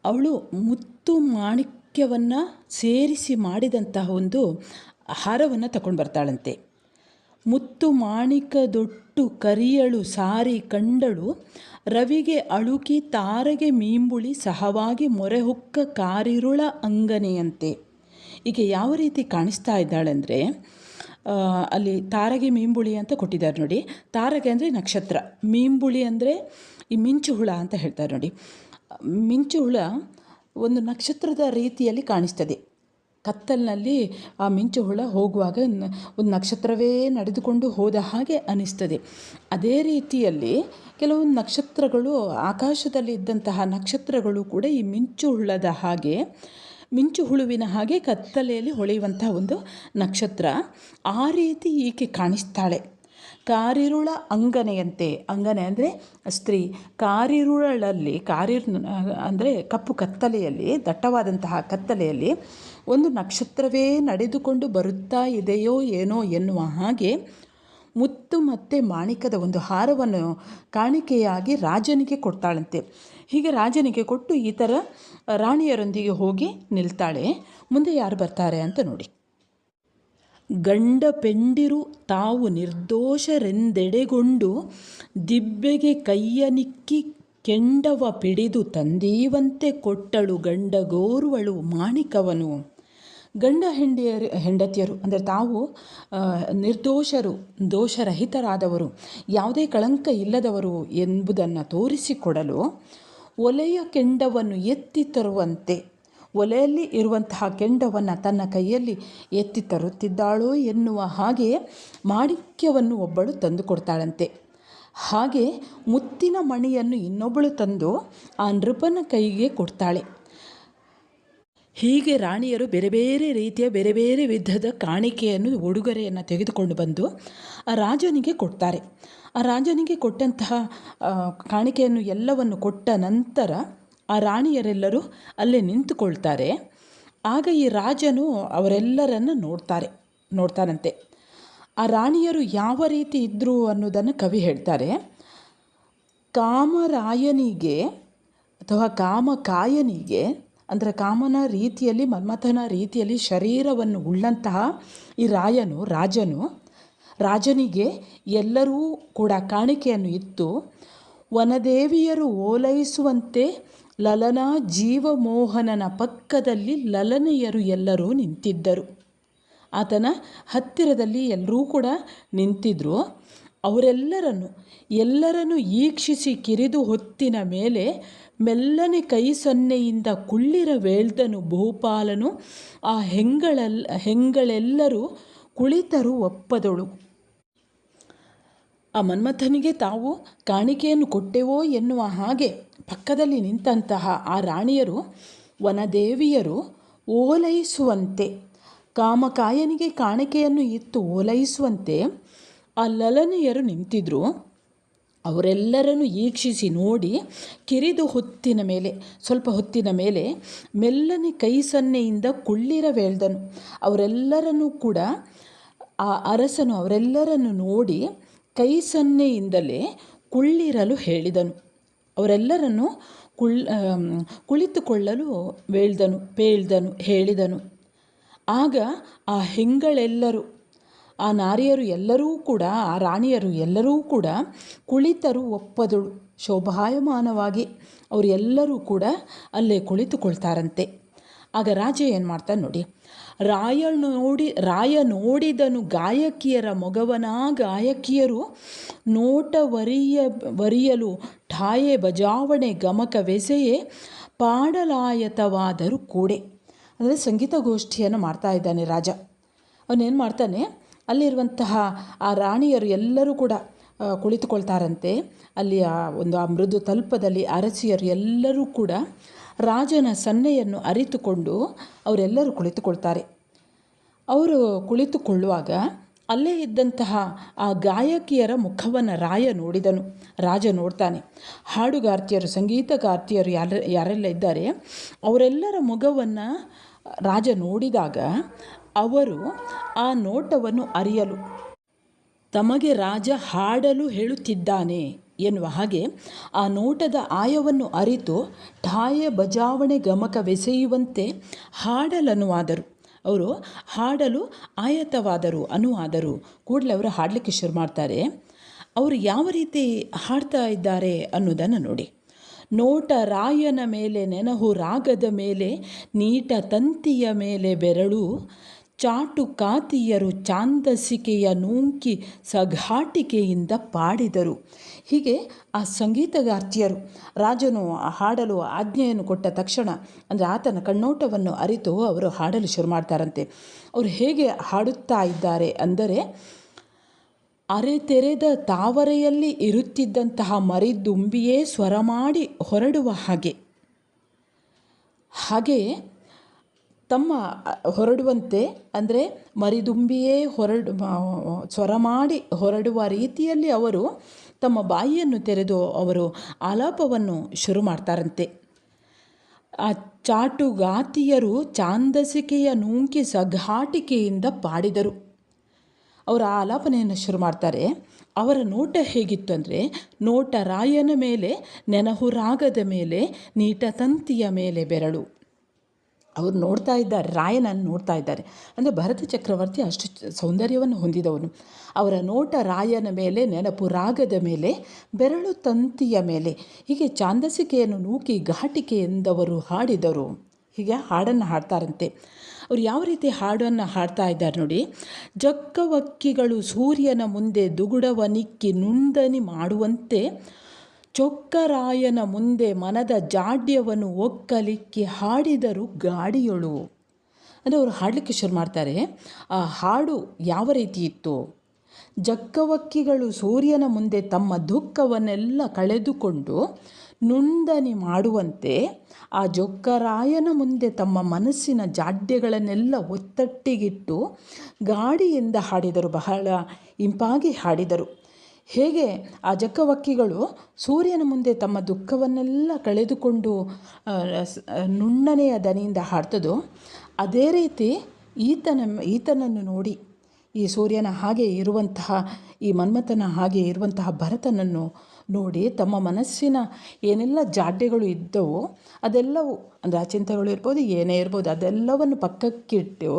ಅವಳು ಮುತ್ತು ಮಾಣಿಕ್ಯವನ್ನು ಸೇರಿಸಿ ಮಾಡಿದಂತಹ ಒಂದು ಹಾರವನ್ನು ತಗೊಂಡು ಬರ್ತಾಳಂತೆ. ಮುತ್ತು ಮಾಣಿಕದೊಟ್ಟು ಕರಿಯಳು ಸಾರಿ ಕಂಡಳು ರವಿಗೆ ಅಳುಕಿ ತಾರಗೆ ಮೀಂಬುಳಿ ಸಹವಾಗಿ ಮೊರೆಹೊಕ್ಕ ಕಾರಿರುಳ ಅಂಗನೆಯಂತೆ. ಈಗ ಯಾವ ರೀತಿ ಕಾಣಿಸ್ತಾ ಇದ್ದಾಳೆಂದರೆ, ಅಲ್ಲಿ ತಾರಗೆ ಮೀಂಬುಳಿ ಅಂತ ಕೊಟ್ಟಿದ್ದಾರೆ ನೋಡಿ. ತಾರಗೆ ಅಂದರೆ ನಕ್ಷತ್ರ, ಮೀಂಬುಳಿ ಅಂದರೆ ಈ ಮಿಂಚು ಹುಳ ಅಂತ ಹೇಳ್ತಾರೆ ನೋಡಿ. ಮಿಂಚು ಹುಳ ಒಂದು ನಕ್ಷತ್ರದ ರೀತಿಯಲ್ಲಿ ಕಾಣಿಸ್ತದೆ. ಕತ್ತಲಿನಲ್ಲಿ ಆ ಮಿಂಚು ಹುಳ ಹೋಗುವಾಗ ಒಂದು ನಕ್ಷತ್ರವೇ ನಡೆದುಕೊಂಡು ಹೋದ ಹಾಗೆ ಅನಿಸ್ತದೆ. ಅದೇ ರೀತಿಯಲ್ಲಿ ಕೆಲವೊಂದು ನಕ್ಷತ್ರಗಳು, ಆಕಾಶದಲ್ಲಿ ಇದ್ದಂತಹ ನಕ್ಷತ್ರಗಳು ಕೂಡ ಈ ಮಿಂಚು ಹುಳುವಿನ ಹಾಗೆ ಕತ್ತಲೆಯಲ್ಲಿ ಹೊಳೆಯುವಂತಹ ಒಂದು ನಕ್ಷತ್ರ. ಆ ರೀತಿ ಈಕೆ ಕಾಣಿಸ್ತಾಳೆ. ಕಾರಿರುಳ ಅಂಗನೆಯಂತೆ, ಅಂಗನೆ ಅಂದರೆ ಸ್ತ್ರೀ. ಕಾರಿರುಳಲ್ಲಿ ಅಂದರೆ ಕಪ್ಪು ಕತ್ತಲೆಯಲ್ಲಿ, ದಟ್ಟವಾದಂತಹ ಕತ್ತಲೆಯಲ್ಲಿ ಒಂದು ನಕ್ಷತ್ರವೇ ನಡೆದುಕೊಂಡು ಬರುತ್ತಾ ಇದೆಯೋ ಏನೋ ಎನ್ನುವ ಹಾಗೆ ಮುತ್ತು ಮತ್ತು ಮಾಣಿಕದ ಒಂದು ಹಾರವನ್ನು ಕಾಣಿಕೆಯಾಗಿ ರಾಜನಿಗೆ ಕೊಡ್ತಾಳಂತೆ. ಹೀಗೆ ರಾಜನಿಗೆ ಕೊಟ್ಟು ಈ ಥರ ರಾಣಿಯರೊಂದಿಗೆ ಹೋಗಿ ನಿಲ್ತಾಳೆ. ಮುಂದೆ ಯಾರು ಬರ್ತಾರೆ ಅಂತ ನೋಡಿ. ಗಂಡ ಪೆಂಡಿರು ತಾವು ನಿರ್ದೋಷರೆಂದೆಡೆಗೊಂಡು ದಿಬ್ಬೆಗೆ ಕೈಯನಿಕ್ಕಿ ಕೆಂಡವ ಪಿಡಿದು ತಂದೀವಂತೆ ಕೊಟ್ಟಳು ಗಂಡಗೋರುವಳು ಮಾಣಿಕವನು. ಗಂಡ ಹೆಂಡತಿಯರು ಅಂದರೆ ತಾವು ನಿರ್ದೋಷರು, ದೋಷರಹಿತರಾದವರು, ಯಾವುದೇ ಕಳಂಕ ಇಲ್ಲದವರು ಎಂಬುದನ್ನು ತೋರಿಸಿಕೊಡಲು ಒಲೆಯ ಕೆಂಡವನ್ನು ಎತ್ತಿ ತರುವಂತೆ, ಒಲೆಯಲ್ಲಿ ಇರುವಂತಹ ಕೆಂಡವನ್ನು ತನ್ನ ಕೈಯಲ್ಲಿ ಎತ್ತಿ ತರುತ್ತಿದ್ದಾಳೋ ಎನ್ನುವ ಹಾಗೆ ಮಾಣಿಕ್ಯವನ್ನು ಒಬ್ಬಳು ತಂದು ಕೊಡ್ತಾಳಂತೆ. ಹಾಗೆ ಮುತ್ತಿನ ಮಣಿಯನ್ನು ಇನ್ನೊಬ್ಬಳು ತಂದು ಆ ನೃಪನ ಕೈಗೆ ಕೊಡ್ತಾಳೆ. ಹೀಗೆ ರಾಣಿಯರು ಬೇರೆ ಬೇರೆ ರೀತಿಯ ಬೇರೆ ಬೇರೆ ವಿಧದ ಕಾಣಿಕೆಯನ್ನು, ಉಡುಗೊರೆಯನ್ನು ತೆಗೆದುಕೊಂಡು ಬಂದು ಆ ರಾಜನಿಗೆ ಕೊಡ್ತಾರೆ. ಆ ರಾಜನಿಗೆ ಕೊಟ್ಟಂತಹ ಕಾಣಿಕೆಯನ್ನು ಎಲ್ಲವನ್ನು ಕೊಟ್ಟ ನಂತರ ಆ ರಾಣಿಯರೆಲ್ಲರೂ ಅಲ್ಲೇ ನಿಂತುಕೊಳ್ತಾರೆ. ಆಗ ಈ ರಾಜನು ಅವರೆಲ್ಲರನ್ನು ನೋಡ್ತಾನಂತೆ. ಆ ರಾಣಿಯರು ಯಾವ ರೀತಿ ಇದ್ದರು ಅನ್ನೋದನ್ನು ಕವಿ ಹೇಳ್ತಾರೆ. ಕಾಮರಾಯನಿಗೆ ಅಥವಾ ಕಾಮಕಾಯನಿಗೆ ಅಂದರೆ ಕಾಮನ ರೀತಿಯಲ್ಲಿ, ಮನ್ಮಥನ ರೀತಿಯಲ್ಲಿ ಶರೀರವನ್ನು ಉಳ್ಳಂತಹ ಈ ರಾಜನಿಗೆ ಎಲ್ಲರೂ ಕೂಡ ಕಾಣಿಕೆಯನ್ನು ಇತ್ತು. ವನದೇವಿಯರು ಓಲೈಸುವಂತೆ ಲಲನಾ ಜೀವಮೋಹನನ ಪಕ್ಕದಲ್ಲಿ ಲಲನೆಯರು ಎಲ್ಲರೂ ನಿಂತಿದ್ದರು. ಆತನ ಹತ್ತಿರದಲ್ಲಿ ಎಲ್ಲರೂ ಕೂಡ ನಿಂತಿದ್ದರು. ಎಲ್ಲರನ್ನು ಈಕ್ಷಿಸಿ ಕಿರಿದು ಹೊತ್ತಿನ ಮೇಲೆ ಮೆಲ್ಲನೆ ಕೈ ಸನ್ನೆಯಿಂದ ಕುಳ್ಳಿರವೇಳ್ದನು ಭೂಪಾಲನು. ಆ ಹೆಂಗಳೆಲ್ಲರೂ ಕುಳಿತರು ಒಪ್ಪದಳು. ಆ ಮನ್ಮಥನಿಗೆ ತಾವು ಕಾಣಿಕೆಯನ್ನು ಕೊಟ್ಟೆವೋ ಎನ್ನುವ ಹಾಗೆ ಪಕ್ಕದಲ್ಲಿ ನಿಂತಹ ಆ ರಾಣಿಯರು, ವನದೇವಿಯರು ಓಲೈಸುವಂತೆ, ಕಾಮಕಾಯನಿಗೆ ಕಾಣಿಕೆಯನ್ನು ಇತ್ತು ಓಲೈಸುವಂತೆ ಆ ಲಲನೆಯರು ನಿಂತಿದ್ರು. ಅವರೆಲ್ಲರನ್ನು ಈಕ್ಷಿಸಿ ನೋಡಿ ಕಿರಿದು ಸ್ವಲ್ಪ ಹೊತ್ತಿನ ಮೇಲೆ ಮೆಲ್ಲನೆ ಕೈ ಸನ್ನೆಯಿಂದ ಕುಳ್ಳಿರವೇಳ್ದನು. ಅವರೆಲ್ಲರನ್ನೂ ಕೂಡ ಆ ಅರಸನು ಅವರೆಲ್ಲರನ್ನು ನೋಡಿ ಕೈ ಸನ್ನೆಯಿಂದಲೇ ಕುಳ್ಳಿರಲು ಹೇಳಿದನು. ಅವರೆಲ್ಲರನ್ನು ಕುಳಿತುಕೊಳ್ಳಲು ಹೇಳಿದನು. ಆಗ ಆ ಹೆಂಗಳೆಲ್ಲರೂ, ಆ ನಾರಿಯರು ಎಲ್ಲರೂ ಕೂಡ, ಆ ರಾಣಿಯರು ಎಲ್ಲರೂ ಕೂಡ ಕುಳಿತರು ಒಪ್ಪದಳು. ಶೋಭಾಯಮಾನವಾಗಿ ಅವರು ಎಲ್ಲರೂ ಕೂಡ ಅಲ್ಲೇ ಕುಳಿತುಕೊಳ್ತಾರಂತೆ. ಆಗ ರಾಜ ಏನು ಮಾಡ್ತಾನೆ ನೋಡಿ. ರಾಯ ನೋಡಿದನು ಗಾಯಕಿಯರ ಮೊಗವನ ಗಾಯಕಿಯರು ನೋಟ ವರಿಯಲು ಠಾಯೆ ಬಜಾವಣೆ ಗಮಕವೆಸೆಯೇ ಪಾಡಲಾಯತವಾದರೂ ಕೂಡೆ. ಅಂದರೆ ಸಂಗೀತ ಗೋಷ್ಠಿಯನ್ನು ಮಾಡ್ತಾ ಇದ್ದಾನೆ ರಾಜ. ಅವನೇನು ಮಾಡ್ತಾನೆ, ಅಲ್ಲಿರುವಂತಹ ಆ ರಾಣಿಯರು ಎಲ್ಲರೂ ಕೂಡ ಕುಳಿತುಕೊಳ್ತಾರಂತೆ. ಅಲ್ಲಿ ಒಂದು ಆ ಮೃದು ತಲ್ಪದಲ್ಲಿ ಅರಸಿಯರು ಎಲ್ಲರೂ ಕೂಡ ರಾಜನ ಸನ್ನೆಯನ್ನು ಅರಿತುಕೊಂಡು ಅವರೆಲ್ಲರೂ ಕುಳಿತುಕೊಳ್ತಾರೆ. ಅವರು ಕುಳಿತುಕೊಳ್ಳುವಾಗ ಅಲ್ಲೇ ಇದ್ದಂತಹ ಆ ಗಾಯಕಿಯರ ಮುಖವನ್ನು ರಾಜ ನೋಡ್ತಾನೆ. ಹಾಡುಗಾರ್ತಿಯರು, ಸಂಗೀತಗಾರ್ತಿಯರು ಯಾರೆಲ್ಲ ಇದ್ದಾರೆ ಅವರೆಲ್ಲರ ಮುಖವನ್ನು ರಾಜ ನೋಡಿದಾಗ ಅವರು ಆ ನೋಟವನ್ನು ಅರಿಯಲು, ತಮಗೆ ರಾಜ ಹಾಡಲು ಹೇಳುತ್ತಿದ್ದಾನೆ ಎನ್ನುವ ಹಾಗೆ ಆ ನೋಟದ ಆಯವನ್ನು ಅರಿತು ಠಾಯೆ ಬಜಾವಣೆ ಗಮಕವೆಸೆಯುವಂತೆ ಹಾಡಲನುವಾದರು. ಅವರು ಹಾಡಲು ಅನುವಾದರು. ಕೂಡಲೇ ಅವರು ಹಾಡಲಿಕ್ಕೆ ಶುರು ಮಾಡ್ತಾರೆ. ಅವರು ಯಾವ ರೀತಿ ಹಾಡ್ತಾ ಇದ್ದಾರೆ ಅನ್ನೋದನ್ನು ನೋಡಿ. ನೋಟ ರಾಯನ ಮೇಲೆ ನೆನಹು ರಾಗದ ಮೇಲೆ ನೀಟ ತಂತಿಯ ಮೇಲೆ ಬೆರಳು ಚಾಟು ಕಾತಿಯರು ಚಾಂದಸಿಕೆಯ ನೂಂಕಿ ಸಘಾಟಿಕೆಯಿಂದ ಪಾಡಿದರು. ಹೀಗೆ ಆ ಸಂಗೀತಗಾರ್ತಿಯರು ರಾಜನು ಹಾಡಲು ಆಜ್ಞೆಯನ್ನು ಕೊಟ್ಟ ತಕ್ಷಣ, ಅಂದರೆ ಆತನ ಕಣ್ಣೋಟವನ್ನು ಅರಿತು ಅವರು ಹಾಡಲು ಶುರು ಮಾಡ್ತಾರಂತೆ. ಅವರು ಹೇಗೆ ಹಾಡುತ್ತಾ ಇದ್ದಾರೆ ಅಂದರೆ, ಅರೆತೆರೆದ ತಾವರೆಯಲ್ಲಿ ಇರುತ್ತಿದ್ದಂತಹ ಮರಿದುಂಬಿಯೇ ಸ್ವರ ಮಾಡಿ ಹೊರಡುವ ಹಾಗೆ ತಮ್ಮ ಹೊರಡುವಂತೆ, ಅಂದರೆ ಮರಿದುಂಬಿಯೇ ಸ್ವರ ಮಾಡಿ ಹೊರಡುವ ರೀತಿಯಲ್ಲಿ ಅವರು ತಮ್ಮ ಬಾಯಿಯನ್ನು ತೆರೆದು ಅವರು ಆಲಾಪವನ್ನು ಶುರು ಮಾಡ್ತಾರಂತೆ. ಆ ಚಾಟುಗಾತಿಯರು ಚಾಂದಸಿಕೆಯ ನೂಂಕಿ ಸಘಾಟಿಕೆಯಿಂದ ಪಾಡಿದರು. ಅವರ ಆಲಾಪನೆಯನ್ನು ಶುರು ಮಾಡ್ತಾರೆ. ಅವರ ನೋಟ ಹೇಗಿತ್ತು ಅಂದರೆ, ನೋಟ ರಾಯನ ಮೇಲೆ, ನೆನಹುರಾಗದ ಮೇಲೆ, ನೀಟತಂತಿಯ ಮೇಲೆ ಬೆರಳು. ಅವರು ನೋಡ್ತಾ ಇದ್ದಾರೆ, ರಾಯನನ್ನು ನೋಡ್ತಾ ಇದ್ದಾರೆ. ಅಂದರೆ ಭರತ ಚಕ್ರವರ್ತಿ ಅಷ್ಟು ಸೌಂದರ್ಯವನ್ನು ಹೊಂದಿದವನು. ಅವರ ನೋಟ ರಾಯನ ಮೇಲೆ, ನೆನಪು ರಾಗದ ಮೇಲೆ, ಬೆರಳು ತಂತಿಯ ಮೇಲೆ, ಹೀಗೆ ಚಾಂದಸಿಕೆಯನ್ನು ನೂಕಿ ಘಾಟಿಕೆ ಎಂದವರು ಹಾಡಿದರು. ಹೀಗೆ ಹಾಡನ್ನು ಹಾಡ್ತಾರಂತೆ. ಅವರು ಯಾವ ರೀತಿ ಹಾಡನ್ನು ಹಾಡ್ತಾ ಇದ್ದಾರೆ ನೋಡಿ. ಜಕ್ಕವಕ್ಕಿಗಳು ಸೂರ್ಯನ ಮುಂದೆ ದುಗುಡವನಿಕ್ಕಿ ನುಂದನಿ ಮಾಡುವಂತೆ, ಚೊಕ್ಕರಾಯನ ಮುಂದೆ ಮನದ ಜಾಡ್ಯವನ್ನು ಒಕ್ಕಲಿಕ್ಕಿ ಹಾಡಿದರು ಗಾಡಿಯೊಳು. ಅಂದರೆ ಅವರು ಹಾಡಲಿಕ್ಕೆ ಶುರು ಮಾಡ್ತಾರೆ. ಆ ಹಾಡು ಯಾವ ರೀತಿ ಇತ್ತು? ಜಕ್ಕವಕ್ಕಿಗಳು ಸೂರ್ಯನ ಮುಂದೆ ತಮ್ಮ ದುಃಖವನ್ನೆಲ್ಲ ಕಳೆದುಕೊಂಡು ನುಂದನಿ ಮಾಡುವಂತೆ, ಆ ಜೊಕ್ಕರಾಯನ ಮುಂದೆ ತಮ್ಮ ಮನಸ್ಸಿನ ಜಾಡ್ಯಗಳನ್ನೆಲ್ಲ ಒತ್ತಟ್ಟಿಗಿಟ್ಟು ಗಾಡಿಯಿಂದ ಹಾಡಿದರು. ಬಹಳ ಇಂಪಾಗಿ ಹಾಡಿದರು. ಹೇಗೆ ಆ ಜಕ್ಕವಕ್ಕಿಗಳು ಸೂರ್ಯನ ಮುಂದೆ ತಮ್ಮ ದುಃಖವನ್ನೆಲ್ಲ ಕಳೆದುಕೊಂಡು ನುಣ್ಣನೆಯ ದನಿಯಿಂದ ಹಾಡ್ತದೋ, ಅದೇ ರೀತಿ ಈತನನ್ನು ನೋಡಿ, ಈ ಸೂರ್ಯನ ಹಾಗೆ ಇರುವಂತಹ, ಈ ಮನ್ಮಥನ ಹಾಗೆ ಇರುವಂತಹ ಭರತನನ್ನು ನೋಡಿ ತಮ್ಮ ಮನಸ್ಸಿನ ಏನೆಲ್ಲ ಜಾಡ್ಯಗಳು ಇದ್ದವು ಅದೆಲ್ಲವೂ, ಅಂದರೆ ಅಚಿಂತಗಳು ಇರ್ಬೋದು, ಏನೇ ಇರ್ಬೋದು, ಅದೆಲ್ಲವನ್ನು ಪಕ್ಕಕ್ಕಿಟ್ಟು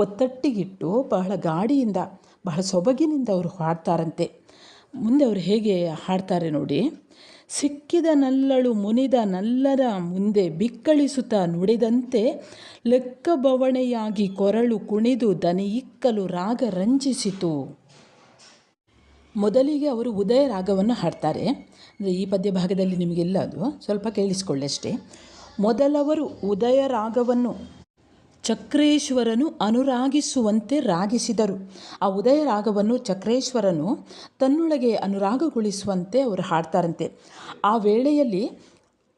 ಒತ್ತಟ್ಟಿಗಿಟ್ಟು ಬಹಳ ಗಾಡಿಯಿಂದ, ಬಹಳ ಸೊಬಗಿನಿಂದ ಅವರು ಹಾಡ್ತಾರಂತೆ. ಮುಂದೆ ಅವರು ಹೇಗೆ ಹಾಡ್ತಾರೆ ನೋಡಿ. ಸಿಕ್ಕಿದ ನಲ್ಲಳು ಮುನಿದ ನಲ್ಲರ ಮುಂದೆ ಬಿಕ್ಕಳಿಸುತ್ತಾ ನುಡಿದಂತೆ, ಲೆಕ್ಕ ಬವಣೆಯಾಗಿ ಕೊರಳು ಕುಣಿದು ದನಿಯಿಕ್ಕಲು ರಾಗ ರಂಜಿಸಿತು. ಮೊದಲಿಗೆ ಅವರು ಉದಯ ರಾಗವನ್ನು ಹಾಡ್ತಾರೆ. ಅಂದರೆ ಈ ಪದ್ಯ ಭಾಗದಲ್ಲಿ ನಿಮಗೆಲ್ಲ ಅದು ಸ್ವಲ್ಪ ಕೇಳಿಸ್ಕೊಳ್ಳಷ್ಟೇ. ಮೊದಲವರು ಉದಯ ರಾಗವನ್ನು ಚಕ್ರೇಶ್ವರನು ಅನುರಾಗಿಸುವಂತೆ ರಾಗಿಸಿದರು. ಆ ಉದಯ ರಾಗವನ್ನು ಚಕ್ರೇಶ್ವರನು ತನ್ನೊಳಗೆ ಅನುರಾಗಗೊಳಿಸುವಂತೆ ಅವರು ಹಾಡ್ತಾರಂತೆ. ಆ ವೇಳೆಯಲ್ಲಿ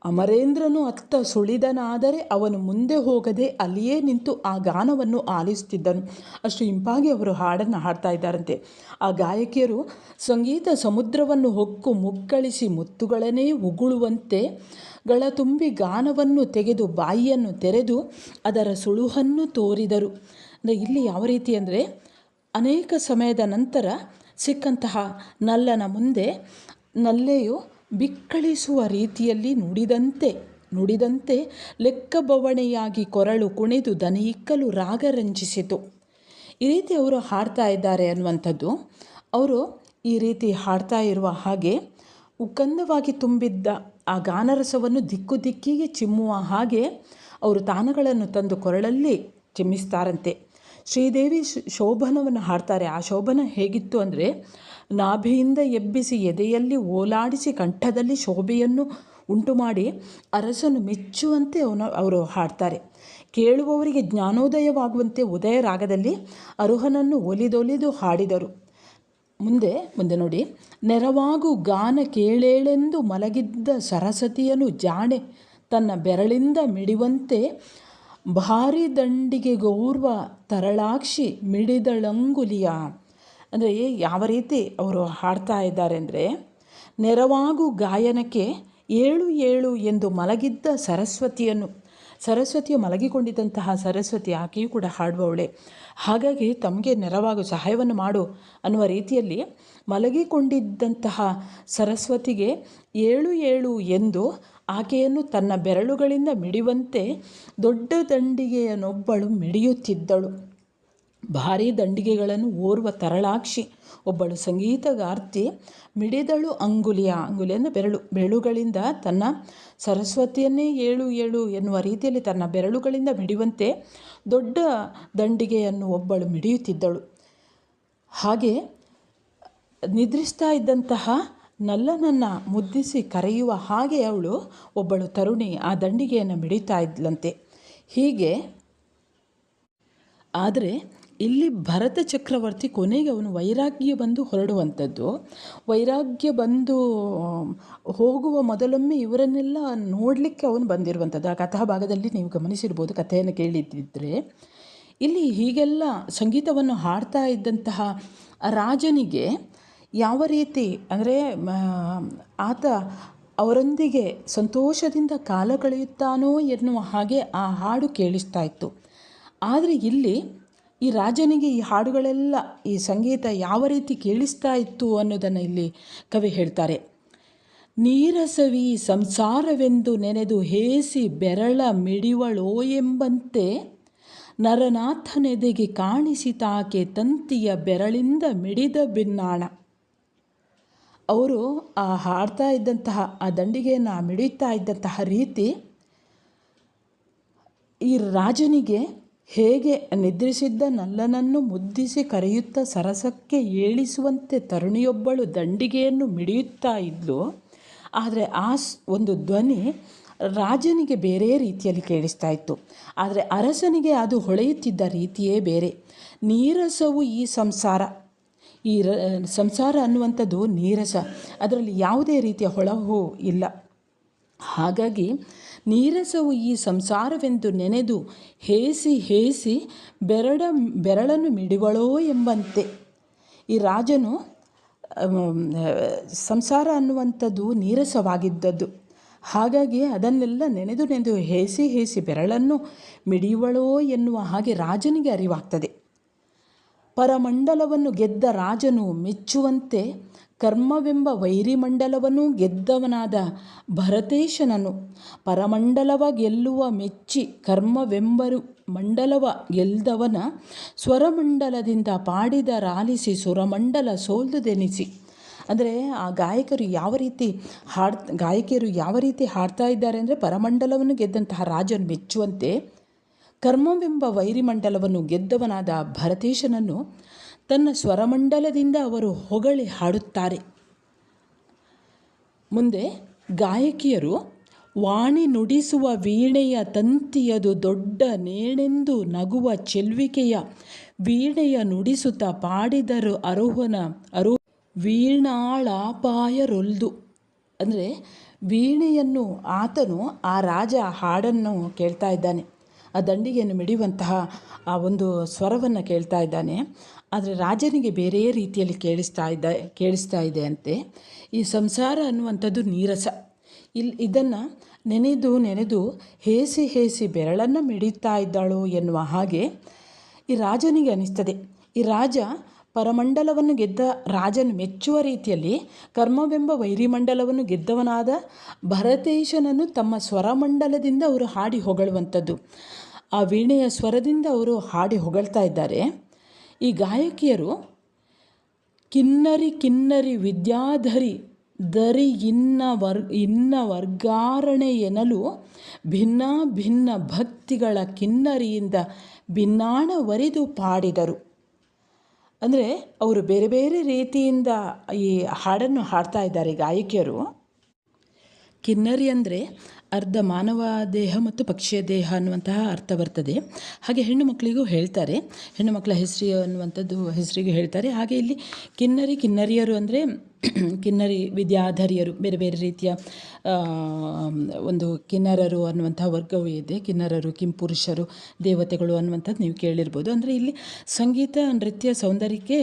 ಅಮರೇಂದ್ರನು ಅತ್ತ ಸುಳಿದನಾದರೆ ಅವನು ಮುಂದೆ ಹೋಗದೆ ಅಲ್ಲಿಯೇ ನಿಂತು ಆ ಗಾನವನ್ನು ಆಲಿಸುತ್ತಿದ್ದನು. ಅಷ್ಟು ಇಂಪಾಗಿ ಅವರು ಹಾಡನ್ನು ಹಾಡ್ತಾ ಇದ್ದಾರಂತೆ. ಆ ಗಾಯಕಿಯರು ಸಂಗೀತ ಸಮುದ್ರವನ್ನು ಹೊಕ್ಕು ಮುಕ್ಕಳಿಸಿ ಮುತ್ತುಗಳನ್ನೇ ಉಗುಳುವಂತೆ ಗಳ ತುಂಬಿ ಗಾನವನ್ನು ತೆಗೆದು ಬಾಯಿಯನ್ನು ತೆರೆದು ಅದರ ಸುಳುಹನ್ನು ತೋರಿದರು. ಅಂದರೆ ಇಲ್ಲಿ ಯಾವ ರೀತಿ ಅಂದರೆ, ಅನೇಕ ಸಮಯದ ನಂತರ ಸಿಕ್ಕಂತಹ ನಲ್ಲನ ಮುಂದೆ ನಲ್ಲೆಯು ಬಿಕ್ಕಳಿಸುವ ರೀತಿಯಲ್ಲಿ ನುಡಿದಂತೆ ಲೆಕ್ಕ ಬವಣೆಯಾಗಿ ಕೊರಳು ಕುಣಿದು ದನಿಯಿಕ್ಕಲು ರಾಗ ರಂಜಿಸಿತು. ಈ ರೀತಿ ಅವರು ಹಾಡ್ತಾ ಇದ್ದಾರೆ ಅನ್ನುವಂಥದ್ದು. ಅವರು ಈ ರೀತಿ ಹಾಡ್ತಾ ಇರುವ ಹಾಗೆ ಉಕ್ಕಂದವಾಗಿ ತುಂಬಿದ್ದ ಆ ಗಾನರಸವನ್ನು ದಿಕ್ಕು ದಿಕ್ಕಿಗೆ ಚಿಮ್ಮುವ ಹಾಗೆ ಅವರು ತಾನಗಳನ್ನು ತಂದು ಕೊರಳಲ್ಲಿ ಚಿಮ್ಮಿಸ್ತಾರಂತೆ. ಶ್ರೀದೇವಿ ಶೋಭನವನ್ನು ಹಾಡ್ತಾರೆ. ಆ ಶೋಭನ ಹೇಗಿತ್ತು ಅಂದರೆ, ನಾಭಿಯಿಂದ ಎಬ್ಬಿಸಿ ಎದೆಯಲ್ಲಿ ಓಲಾಡಿಸಿ ಕಂಠದಲ್ಲಿ ಶೋಭೆಯನ್ನು ಉಂಟು ಮಾಡಿ ಅರಸನು ಮೆಚ್ಚುವಂತೆ ಅವರು ಹಾಡ್ತಾರೆ. ಕೇಳುವವರಿಗೆ ಜ್ಞಾನೋದಯವಾಗುವಂತೆ ಉದಯ ರಾಗದಲ್ಲಿ ಅರುಹನನ್ನು ಒಲಿದೊಲಿದು ಹಾಡಿದರು. ಮುಂದೆ ನೋಡಿ. ನೆರವಾಗು ಗಾನ ಕೇಳೇಳೆಂದು ಮಲಗಿದ್ದ ಸರಸ್ವತಿಯನು ಜಾಣೆ ತನ್ನ ಬೆರಳಿಂದ ಮಿಡಿವಂತೆ, ಭಾರಿ ದಂಡಿಗೆ ಗೌರ್ವ ತರಳಾಕ್ಷಿ ಮಿಡಿದಳಂಗುಲಿಯ. ಅಂದರೆ ಯಾವ ರೀತಿ ಅವರು ಹಾಡ್ತಾ ಇದ್ದಾರೆ ಅಂದರೆ, ನೆರವಾಗು ಗಾಯನಕ್ಕೆ ಏಳು ಏಳು ಎಂದು ಮಲಗಿದ್ದ ಸರಸ್ವತಿಯು ಮಲಗಿಕೊಂಡಿದ್ದಂತಹ ಸರಸ್ವತಿ, ಆಕೆಯೂ ಕೂಡ ಹಾಡುವವಳೆ. ಹಾಗಾಗಿ ತಮಗೆ ನೆರವಾಗು, ಸಹಾಯವನ್ನು ಮಾಡು ಅನ್ನುವ ರೀತಿಯಲ್ಲಿ ಮಲಗಿಕೊಂಡಿದ್ದಂತಹ ಸರಸ್ವತಿಗೆ ಏಳು ಏಳು ಎಂದು ಆಕೆಯನ್ನು ತನ್ನ ಬೆರಳುಗಳಿಂದ ಮಿಡಿಯುವಂತೆ ದೊಡ್ಡ ದಂಡಿಗೆಯನ್ನೊಬ್ಬಳು ಮಿಡಿಯುತ್ತಿದ್ದಳು. ಭಾರೀ ದಂಡಿಗೆಗಳನ್ನು ಓರ್ವ ತರಳಾಕ್ಷಿ, ಒಬ್ಬಳು ಸಂಗೀತಗಾರ್ತಿ, ಮಿಡಿದಳು ಅಂಗುಲಿ ಅಂದರೆ ಬೆರಳುಗಳಿಂದ ತನ್ನ ಸರಸ್ವತಿಯನ್ನೇ ಏಳು ಏಳು ಎನ್ನುವ ರೀತಿಯಲ್ಲಿ ತನ್ನ ಬೆರಳುಗಳಿಂದ ಮಿಡಿಯುವಂತೆ ದೊಡ್ಡ ದಂಡಿಗೆಯನ್ನು ಒಬ್ಬಳು ಮಿಡಿಯುತ್ತಿದ್ದಳು. ಹಾಗೆ ನಿದ್ರಿಸ್ತಾ ಇದ್ದಂತಹ ನಲ್ಲನನ್ನು ಮುದ್ದಿಸಿ ಕರೆಯುವ ಹಾಗೆ ಒಬ್ಬಳು ತರುಣಿ ಆ ದಂಡಿಗೆಯನ್ನು ಮಿಡಿತಾ ಇದ್ಲಂತೆ. ಹೀಗೆ ಆದರೆ ಇಲ್ಲಿ ಭರತ ಚಕ್ರವರ್ತಿ ಕೊನೆಗೆ ಅವನು ವೈರಾಗ್ಯ ಬಂದು ಹೊರಡುವಂಥದ್ದು. ವೈರಾಗ್ಯ ಬಂದು ಹೋಗುವ ಮೊದಲೊಮ್ಮೆ ಇವರನ್ನೆಲ್ಲ ನೋಡಲಿಕ್ಕೆ ಅವನು ಬಂದಿರುವಂಥದ್ದು. ಆ ಕಥಾಭಾಗದಲ್ಲಿ ನೀವು ಗಮನಿಸಿರ್ಬೋದು, ಕಥೆಯನ್ನು ಕೇಳಿದ್ದಿದ್ದರೆ. ಇಲ್ಲಿ ಹೀಗೆಲ್ಲ ಸಂಗೀತವನ್ನು ಹಾಡ್ತಾ ಇದ್ದಂತಹ ರಾಜನಿಗೆ ಯಾವ ರೀತಿ ಅಂದರೆ ಆತ ಅವರೊಂದಿಗೆ ಸಂತೋಷದಿಂದ ಕಾಲ ಕಳೆಯುತ್ತಾನೋ ಎನ್ನುವ ಹಾಗೆ ಆ ಹಾಡು ಕೇಳಿಸ್ತಾ ಇತ್ತು. ಆದರೆ ಇಲ್ಲಿ ಈ ರಾಜನಿಗೆ ಈ ಹಾಡುಗಳೆಲ್ಲ, ಈ ಸಂಗೀತ ಯಾವ ರೀತಿ ಕೇಳಿಸ್ತಾ ಇತ್ತು ಅನ್ನೋದನ್ನು ಇಲ್ಲಿ ಕವಿ ಹೇಳ್ತಾರೆ. ನೀರಸವಿ ಸಂಸಾರವೆಂದು ನೆನೆದು ಹೇಸಿ ಬೆರಳ ಮಿಡಿವಳೋ ಎಂಬಂತೆ ನರನಾಥನೆದೆಗೆ ಕಾಣಿಸಿತಾಕೆ ತಂತಿಯ ಬೆರಳಿಂದ ಮಿಡಿದ ಬಿನ್ನಾಣ. ಅವರು ಆ ಹಾಡ್ತಾ ಇದ್ದಂತಹ ಆ ದಂಡಿಗೆಯನ್ನು ಮಿಡಿಯುತ್ತಾ ಇದ್ದಂತಹ ರೀತಿ ಈ ರಾಜನಿಗೆ ಹೇಗೆ ನಿದ್ರಿಸಿದ್ದ ನಲ್ಲನನ್ನು ಮುದ್ದಿಸಿ ಕರೆಯುತ್ತಾ ಸರಸಕ್ಕೆ ಏಳಿಸುವಂತೆ ತರುಣಿಯೊಬ್ಬಳು ದಂಡಿಗೆಯನ್ನು ಮಿಡಿಯುತ್ತಾ ಇದ್ಲು. ಆದರೆ ಆ ಒಂದು ಧ್ವನಿ ರಾಜನಿಗೆ ಬೇರೆ ರೀತಿಯಲ್ಲಿ ಕೇಳಿಸ್ತಾ ಇತ್ತು. ಆದರೆ ಅರಸನಿಗೆ ಅದು ಹೊಳೆಯುತ್ತಿದ್ದ ರೀತಿಯೇ ಬೇರೆ. ನೀರಸವು ಈ ಸಂಸಾರ, ಈ ಸಂಸಾರ ಅನ್ನುವಂಥದ್ದು ನೀರಸ, ಅದರಲ್ಲಿ ಯಾವುದೇ ರೀತಿಯ ಹೊಳಹು ಇಲ್ಲ. ಹಾಗಾಗಿ ನೀರಸವು ಈ ಸಂಸಾರವೆಂದು ನೆನೆದು ಹೇಸಿ ಹೇಸಿ ಬೆರಳನ್ನು ಮಿಡಿವಳೋ ಎಂಬಂತೆ. ಈ ರಾಜನು ಸಂಸಾರ ಅನ್ನುವಂಥದ್ದು ನೀರಸವಾಗಿದ್ದದ್ದು, ಹಾಗಾಗಿ ಅದನ್ನೆಲ್ಲ ನೆನೆದು ಹೇಸಿ ಹೇಸಿ ಬೆರಳನ್ನು ಮಿಡಿಯುವಳೋ ಎನ್ನುವ ಹಾಗೆ ರಾಜನಿಗೆ ಅರಿವಾಗ್ತದೆ. ಪರಮಂಡಲವನ್ನು ಗೆದ್ದ ರಾಜನು ಮೆಚ್ಚುವಂತೆ ಕರ್ಮವೆಂಬ ವೈರಿಮಂಡಲವನ್ನು ಗೆದ್ದವನಾದ ಭರತೇಶನನು ಪರಮಂಡಲವ ಗೆಲ್ಲುವ ಮೆಚ್ಚಿ ಕರ್ಮವೆಂಬರು ಮಂಡಲವ ಗೆಲ್ದವನ ಸ್ವರಮಂಡಲದಿಂದ ಪಾಡಿದ ರಾಲಿಸಿ ಸುರಮಂಡಲ ಸೋಲ್ದುದೆನಿಸಿ. ಅಂದರೆ ಆ ಗಾಯಕಿಯರು ಯಾವ ರೀತಿ ಹಾಡ್ತಾ ಇದ್ದಾರೆ ಅಂದರೆ, ಪರಮಂಡಲವನ್ನು ಗೆದ್ದಂತಹ ರಾಜನು ಮೆಚ್ಚುವಂತೆ ಕರ್ಮವೆಂಬ ವೈರಿಮಂಡಲವನ್ನು ಗೆದ್ದವನಾದ ಭರತೇಶನನ್ನು ತನ್ನ ಸ್ವರಮಂಡಲದಿಂದ ಅವರು ಹೊಗಳಿ ಹಾಡುತ್ತಾರೆ. ಮುಂದೆ ಗಾಯಕಿಯರು ವಾಣಿ ನುಡಿಸುವ ವೀಣೆಯ ತಂತಿಯದು ದೊಡ್ಡ ನೇಣೆಂದು ನಗುವ ಚೆಲ್ವಿಕೆಯ ವೀಣೆಯ ನುಡಿಸುತ್ತಾ ಪಾಡಿದರು ವೀಣಾಳಾಪಾಯರೊಲ್ದು. ಅಂದರೆ ವೀಣೆಯನ್ನು ಆತನು, ಆ ರಾಜ ಹಾಡನ್ನು ಕೇಳ್ತಾ ಇದ್ದಾನೆ, ಆ ದಂಡಿಗೆಯನ್ನು ಮಿಡಿಯುವಂತಹ ಆ ಒಂದು ಸ್ವರವನ್ನು ಕೇಳ್ತಾ ಇದ್ದಾನೆ. ಆದರೆ ರಾಜನಿಗೆ ಬೇರೆ ರೀತಿಯಲ್ಲಿ ಕೇಳಿಸ್ತಾ ಇದೆ ಅಂತೆ. ಈ ಸಂಸಾರ ಅನ್ನುವಂಥದ್ದು ನೀರಸ. ಇದನ್ನು ನೆನೆದು ಹೇಸಿ ಹೇಸಿ ಬೆರಳನ್ನು ಮಿಡಿಯುತ್ತಾ ಇದ್ದಾಳೋ ಎನ್ನುವ ಹಾಗೆ ಈ ರಾಜನಿಗೆ ಅನಿಸ್ತದೆ. ಈ ರಾಜ ಪರಮಂಡಲವನ್ನು ಗೆದ್ದ ರಾಜನು ಮೆಚ್ಚುವ ರೀತಿಯಲ್ಲಿ ಕರ್ಮವೆಂಬ ವೈರಿಮಂಡಲವನ್ನು ಗೆದ್ದವನಾದ ಭರತೇಶನನ್ನು ತಮ್ಮ ಸ್ವರಮಂಡಲದಿಂದ ಅವರು ಹಾಡಿ ಹೊಗಳುವಂಥದ್ದು, ಆ ವೀಣೆಯ ಸ್ವರದಿಂದ ಅವರು ಹಾಡಿ ಹೊಗಳ್ತಾ ಇದ್ದಾರೆ. ಈ ಗಾಯಕಿಯರು ಕಿನ್ನರಿ ವಿದ್ಯಾಧರಿ ದರಿ ಇನ್ನ ವರ್ಗಾರಣೆ ಎನ್ನಲು ಭಿನ್ನ ಭಿನ್ನ ಭಕ್ತಿಗಳ ಕಿನ್ನರಿಯಿಂದ ಭಿನ್ನಾಣವರಿದು ಪಾಡಿದರು. ಅಂದರೆ ಅವರು ಬೇರೆ ಬೇರೆ ರೀತಿಯಿಂದ ಈ ಹಾಡನ್ನು ಹಾಡ್ತಾ ಇದ್ದಾರೆ ಗಾಯಕಿಯರು. ಕಿನ್ನರಿ ಅಂದರೆ ಅರ್ಧ ಮಾನವ ದೇಹ ಮತ್ತು ಪಕ್ಷಿಯ ದೇಹ ಅನ್ನುವಂತಹ ಅರ್ಥ ಬರ್ತದೆ. ಹಾಗೆ ಹೆಣ್ಣು ಮಕ್ಕಳಿಗೂ ಹೇಳ್ತಾರೆ, ಹೆಣ್ಣು ಮಕ್ಕಳ ಹೆಸರಿಗೆ ಹೇಳ್ತಾರೆ. ಹಾಗೆ ಇಲ್ಲಿ ಕಿನ್ನರಿಯರು ಅಂದರೆ ಕಿನ್ನರಿ ವಿದ್ಯಾಧರಿಯರು, ಬೇರೆ ಬೇರೆ ರೀತಿಯ ಒಂದು ಕಿನ್ನರರು ಅನ್ನುವಂಥ ವರ್ಗವೂ ಇದೆ. ಕಿನ್ನರರು, ಕಿಂಪುರುಷರು, ದೇವತೆಗಳು ಅನ್ನುವಂಥದ್ದು ನೀವು ಕೇಳಿರ್ಬೋದು. ಅಂದರೆ ಇಲ್ಲಿ ಸಂಗೀತ ನೃತ್ಯ ಸೌಂದರ್ಯಕ್ಕೆ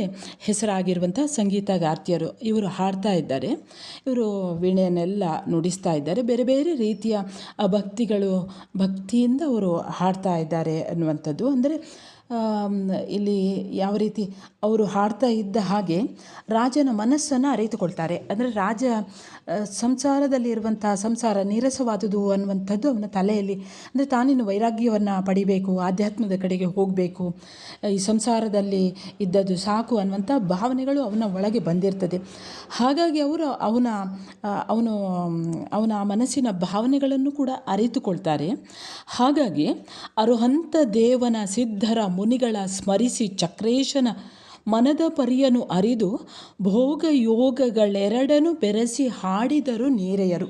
ಹೆಸರಾಗಿರುವಂಥ ಸಂಗೀತಗಾರ್ತಿಯರು ಇವರು ಹಾಡ್ತಾ ಇದ್ದಾರೆ. ಇವರು ವೀಣೆಯನ್ನೆಲ್ಲ ನುಡಿಸ್ತಾ ಇದ್ದಾರೆ. ಬೇರೆ ಬೇರೆ ರೀತಿಯ ಭಕ್ತಿಯಿಂದ ಅವರು ಹಾಡ್ತಾ ಇದ್ದಾರೆ ಅನ್ನುವಂಥದ್ದು. ಅಂದರೆ ಇಲ್ಲಿ ಯಾವ ರೀತಿ ಅವರು ಹಾಡ್ತಾ ಇದ್ದ ಹಾಗೆ ರಾಜನ ಮನಸ್ಸನ್ನು ಅರಿತುಕೊಳ್ತಾರೆ. ಅಂದರೆ ರಾಜ ಸಂಸಾರ ನೀರಸವಾದುದು ಅನ್ನುವಂಥದ್ದು ಅವನ ತಲೆಯಲ್ಲಿ, ಅಂದರೆ ತಾನಿನ್ನು ವೈರಾಗ್ಯವನ್ನು ಪಡಿಬೇಕು, ಆಧ್ಯಾತ್ಮದ ಕಡೆಗೆ ಹೋಗಬೇಕು, ಈ ಸಂಸಾರದಲ್ಲಿ ಇದ್ದದ್ದು ಸಾಕು ಅನ್ನುವಂಥ ಭಾವನೆಗಳು ಅವನ ಒಳಗೆ ಬಂದಿರ್ತದೆ. ಹಾಗಾಗಿ ಅವನ ಮನಸ್ಸಿನ ಭಾವನೆಗಳನ್ನು ಕೂಡ ಅರಿತುಕೊಳ್ತಾರೆ. ಹಾಗಾಗಿ ಅರುಹಂತ ದೇವನ ಸಿದ್ಧರ ಮುನಿಗಳ ಸ್ಮರಿಸಿ ಚಕ್ರೇಶನ ಮನದ ಪರಿಯನು ಅರಿದು ಭೋಗ ಯೋಗಗಳೆರಡನ್ನು ಬೆರೆಸಿ ಹಾಡಿದರು ನೀರೆಯರು.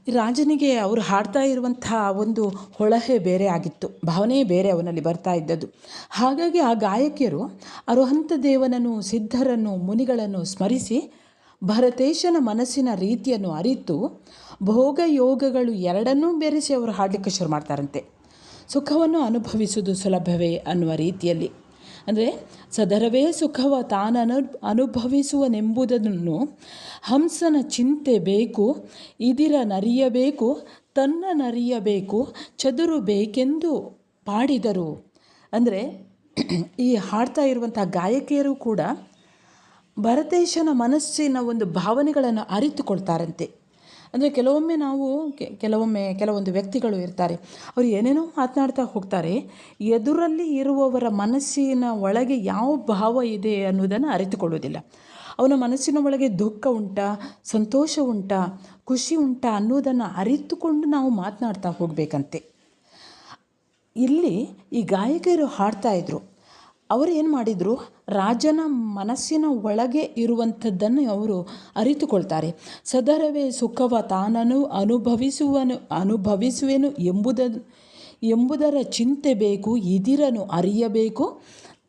ರಾಜನಿಗೆ ಅವರು ಹಾಡ್ತಾ ಇರುವಂಥ ಒಂದು ಹೊಳಹೆ ಬೇರೆ ಆಗಿತ್ತು, ಭಾವನೆಯೇ ಬೇರೆ ಅವನಲ್ಲಿ ಬರ್ತಾ ಇದ್ದದ್ದು. ಹಾಗಾಗಿ ಆ ಗಾಯಕಿಯರು ಅರುಹಂತ ದೇವನನ್ನು, ಸಿದ್ಧರನ್ನು, ಮುನಿಗಳನ್ನು ಸ್ಮರಿಸಿ ಭರತೇಶನ ಮನಸ್ಸಿನ ರೀತಿಯನ್ನು ಅರಿತು ಭೋಗ ಯೋಗಗಳು ಎರಡನ್ನೂ ಬೆರೆಸಿ ಅವರು ಹಾಡಲಿಕ್ಕೆ ಶುರು ಮಾಡ್ತಾರಂತೆ. ಸುಖವನ್ನು ಅನುಭವಿಸುವುದು ಸುಲಭವೇ ಅನ್ನುವ ರೀತಿಯಲ್ಲಿ. ಅಂದರೆ ಸದರವೇ ಸುಖವ ಅನುಭವಿಸುವನೆಂಬುದನ್ನು ಹಂಸನ ಚಿಂತೆ ಬೇಕು, ಇದಿರ ನರಿಯಬೇಕು, ತನ್ನ ನರಿಯಬೇಕು, ಚದುರು ಬೇಕೆಂದು ಪಾಡಿದರು. ಅಂದರೆ ಈ ಹಾಡ್ತಾ ಇರುವಂಥ ಗಾಯಕಿಯರು ಕೂಡ ಭರತೇಶನ ಮನಸ್ಸಿನ ಒಂದು ಭಾವನೆಗಳನ್ನು ಅರಿತುಕೊಳ್ತಾರಂತೆ. ಅಂದರೆ ಕೆಲವೊಂದು ವ್ಯಕ್ತಿಗಳು ಇರ್ತಾರೆ, ಅವರು ಏನೇನೋ ಮಾತನಾಡ್ತಾ ಹೋಗ್ತಾರೆ, ಎದುರಲ್ಲಿ ಇರುವವರ ಮನಸ್ಸಿನ ಒಳಗೆ ಯಾವ ಭಾವ ಇದೆ ಅನ್ನೋದನ್ನು ಅರಿತುಕೊಳ್ಳೋದಿಲ್ಲ. ಅವನ ಮನಸ್ಸಿನ ಒಳಗೆ ದುಃಖ ಉಂಟಾ, ಸಂತೋಷ ಉಂಟಾ, ಖುಷಿ ಉಂಟಾ ಅನ್ನೋದನ್ನು ಅರಿತುಕೊಂಡು ನಾವು ಮಾತನಾಡ್ತಾ ಹೋಗಬೇಕಂತೆ. ಇಲ್ಲಿ ಈ ಗಾಯಕರು ಹಾಡ್ತಾ ಇದ್ರು. ಅವರು ಏನು ಮಾಡಿದರು, ರಾಜನ ಮನಸ್ಸಿನ ಒಳಗೆ ಇರುವಂಥದ್ದನ್ನು ಅವರು ಅರಿತುಕೊಳ್ತಾರೆ. ಸದರವೇ ಸುಖವ ತಾನನು ಅನುಭವಿಸುವೆನು ಎಂಬುದರ ಚಿಂತೆ ಬೇಕು, ಇದಿರನು ಅರಿಯಬೇಕು,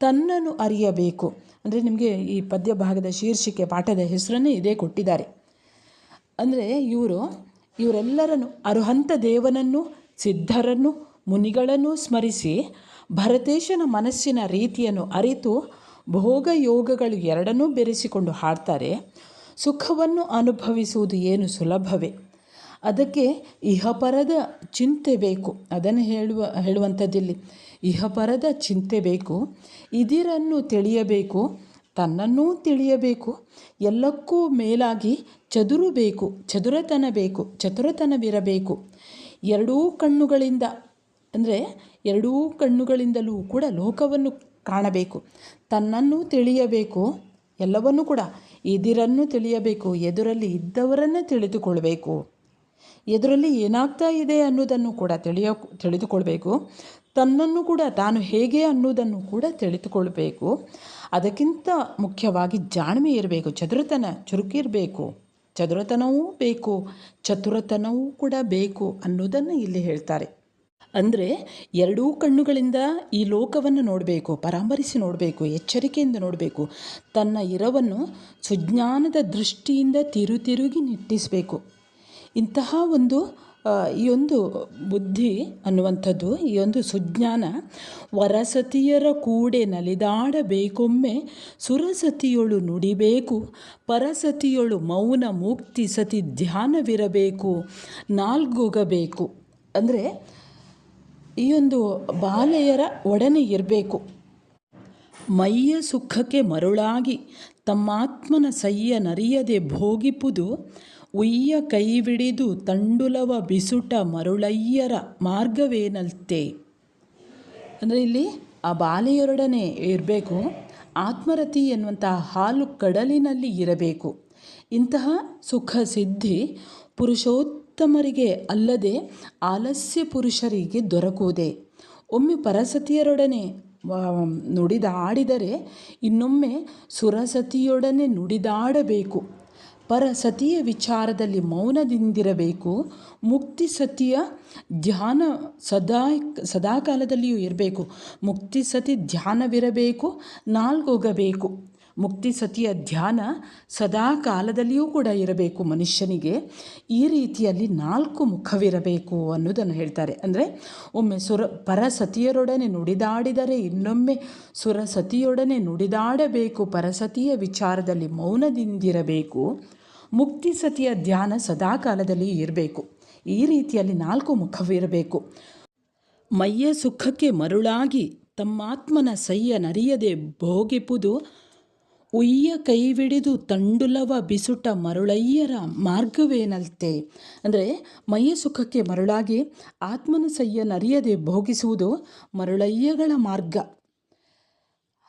ತನ್ನನ್ನು ಅರಿಯಬೇಕು. ಅಂದರೆ ನಿಮಗೆ ಈ ಪದ್ಯ ಭಾಗದ ಶೀರ್ಷಿಕೆ ಪಾಠದ ಹೆಸರನ್ನೇ ಇದೇ ಕೊಟ್ಟಿದ್ದಾರೆ. ಅಂದರೆ ಇವರೆಲ್ಲರನ್ನು ಅರ್ಹಂತ ದೇವನನ್ನು, ಸಿದ್ಧರನ್ನು, ಮುನಿಗಳನ್ನು ಸ್ಮರಿಸಿ ಭರತೇಶನ ಮನಸ್ಸಿನ ರೀತಿಯನ್ನು ಅರಿತು ಭೋಗ ಯೋಗಗಳು ಎರಡನ್ನೂ ಬೆರೆಸಿಕೊಂಡು ಹಾಡ್ತಾರೆ. ಸುಖವನ್ನು ಅನುಭವಿಸುವುದು ಏನು ಸುಲಭವೇ, ಅದಕ್ಕೆ ಇಹಪರದ ಚಿಂತೆ ಬೇಕು. ಅದನ್ನು ಹೇಳುವಂಥದ್ದಿಲ್ಲಿ ಇಹಪರದ ಚಿಂತೆ ಬೇಕು, ಇದಿರನ್ನು ತಿಳಿಯಬೇಕು, ತನ್ನನ್ನೂ ತಿಳಿಯಬೇಕು, ಎಲ್ಲಕ್ಕೂ ಮೇಲಾಗಿ ಚತುರತನವಿರಬೇಕು. ಎರಡೂ ಕಣ್ಣುಗಳಿಂದಲೂ ಕೂಡ ಲೋಕವನ್ನು ಕಾಣಬೇಕು, ತನ್ನನ್ನು ತಿಳಿಯಬೇಕು, ಎಲ್ಲವನ್ನೂ ಕೂಡ ಇದಿರನ್ನು ತಿಳಿಯಬೇಕು, ಎದುರಲ್ಲಿ ಇದ್ದವರನ್ನೇ ತಿಳಿದುಕೊಳ್ಬೇಕು, ಎದುರಲ್ಲಿ ಏನಾಗ್ತಾ ಇದೆ ಅನ್ನೋದನ್ನು ಕೂಡ ತಿಳಿದುಕೊಳ್ಬೇಕು, ತನ್ನನ್ನು ಕೂಡ ತಾನು ಹೇಗೆ ಅನ್ನೋದನ್ನು ಕೂಡ ತಿಳಿದುಕೊಳ್ಬೇಕು. ಅದಕ್ಕಿಂತ ಮುಖ್ಯವಾಗಿ ಜಾಣ್ಮೆ ಇರಬೇಕು, ಚುರುಕಿರಬೇಕು, ಚತುರತನವೂ ಬೇಕು, ಚತುರತನವೂ ಕೂಡ ಬೇಕು ಅನ್ನೋದನ್ನು ಇಲ್ಲಿ ಹೇಳ್ತಾರೆ. ಅಂದರೆ ಎರಡೂ ಕಣ್ಣುಗಳಿಂದ ಈ ಲೋಕವನ್ನು ನೋಡಬೇಕು, ಪರಾಮರಿಸಿ ನೋಡಬೇಕು, ಎಚ್ಚರಿಕೆಯಿಂದ ನೋಡಬೇಕು, ತನ್ನ ಇರವನ್ನು ಸುಜ್ಞಾನದ ದೃಷ್ಟಿಯಿಂದ ತಿರುಗಿ ನಿಟ್ಟಿಸಬೇಕು. ಇಂತಹ ಈ ಒಂದು ಬುದ್ಧಿ ಅನ್ನುವಂಥದ್ದು, ಈ ಒಂದು ಸುಜ್ಞಾನ ವರಸತಿಯರ ಕೂಡೆ ನಲಿದಾಡಬೇಕೊಮ್ಮೆ, ಸುರಸತಿಯೊಳು ನುಡಿಬೇಕು, ಪರಸತಿಯೊಳು ಮೌನ ಮುಕ್ತಿ ಸತಿ ಧ್ಯಾನವಿರಬೇಕು, ನಾಲ್ಗೊಗಬೇಕು. ಅಂದರೆ ಈ ಒಂದು ಬಾಲೆಯರ ಒಡನೆ ಇರಬೇಕು. ಮೈಯ ಸುಖಕ್ಕೆ ಮರುಳಾಗಿ ತಮ್ಮಾತ್ಮನ ಸಯ್ಯ ನರಿಯದೆ ಭೋಗಿಪುದು, ಉಯ್ಯ ಕೈವಿಡಿದು ತಂಡುಲವ ಬಿಸುಟ ಮರುಳಯ್ಯರ ಮಾರ್ಗವೇನಲ್ತೆ. ಅಂದರೆ ಇಲ್ಲಿ ಆ ಬಾಲೆಯರೊಡನೆ ಇರಬೇಕು, ಆತ್ಮರತಿ ಎನ್ನುವಂತಹ ಹಾಲು ಕಡಲಿನಲ್ಲಿ ಇರಬೇಕು. ಇಂತಹ ಸುಖ ಸಿದ್ಧಿ ಪುರುಷೋತ್ತಮರಿಗೆ ಅಲ್ಲದೆ ಆಲಸ್ಯ ಪುರುಷರಿಗೆ ದೊರಕುವುದೇ. ಒಮ್ಮೆ ಪರಸತಿಯರೊಡನೆ ನುಡಿದಾಡಿದರೆ ಇನ್ನೊಮ್ಮೆ ಸುರಸತಿಯೊಡನೆ ನುಡಿದಾಡಬೇಕು. ಪರಸತಿಯ ವಿಚಾರದಲ್ಲಿ ಮೌನದಿಂದಿರಬೇಕು. ಮುಕ್ತಿ ಸತಿಯ ಧ್ಯಾನ ಸದಾಕಾಲದಲ್ಲಿಯೂ ಇರಬೇಕು. ಮುಕ್ತಿ ಸತಿ ಧ್ಯಾನವಿರಬೇಕು, ನಾಲ್ಗೊಗಬೇಕು. ಮುಕ್ತಿ ಸತಿಯ ಧ್ಯಾನ ಸದಾ ಕಾಲದಲ್ಲಿಯೂ ಕೂಡ ಇರಬೇಕು ಮನುಷ್ಯನಿಗೆ. ಈ ರೀತಿಯಲ್ಲಿ 4 ಮುಖವಿರಬೇಕು ಅನ್ನೋದನ್ನು ಹೇಳ್ತಾರೆ. ಅಂದರೆ ಒಮ್ಮೆ ಪರಸತಿಯರೊಡನೆ ನುಡಿದಾಡಿದರೆ ಇನ್ನೊಮ್ಮೆ ಸುರಸತಿಯೊಡನೆ ನುಡಿದಾಡಬೇಕು. ಪರಸತಿಯ ವಿಚಾರದಲ್ಲಿ ಮೌನದಿಂದಿರಬೇಕು. ಮುಕ್ತಿ ಸತಿಯ ಧ್ಯಾನ ಸದಾ ಕಾಲದಲ್ಲಿಯೂ ಇರಬೇಕು. ಈ ರೀತಿಯಲ್ಲಿ 4 ಮುಖವಿರಬೇಕು. ಮೈಯ ಸುಖಕ್ಕೆ ಮರುಳಾಗಿ ತಮ್ಮಾತ್ಮನ ಸಯ್ಯ ನರಿಯದೆ ಭೋಗಿಪುದು, ಉಯ್ಯ ಕೈವಿಡಿದು ತಂಡುಲವ ಬಿಸುಟ ಮರುಳಯ್ಯರ ಮಾರ್ಗವೇನಲ್ತೆ. ಅಂದರೆ ಮೈಯ ಸುಖಕ್ಕೆ ಮರುಳಾಗಿ ಆತ್ಮನ ಸಯ್ಯ ನರಿಯದೆ ಭೋಗಿಸುವುದು ಮರುಳಯ್ಯಗಳ ಮಾರ್ಗ.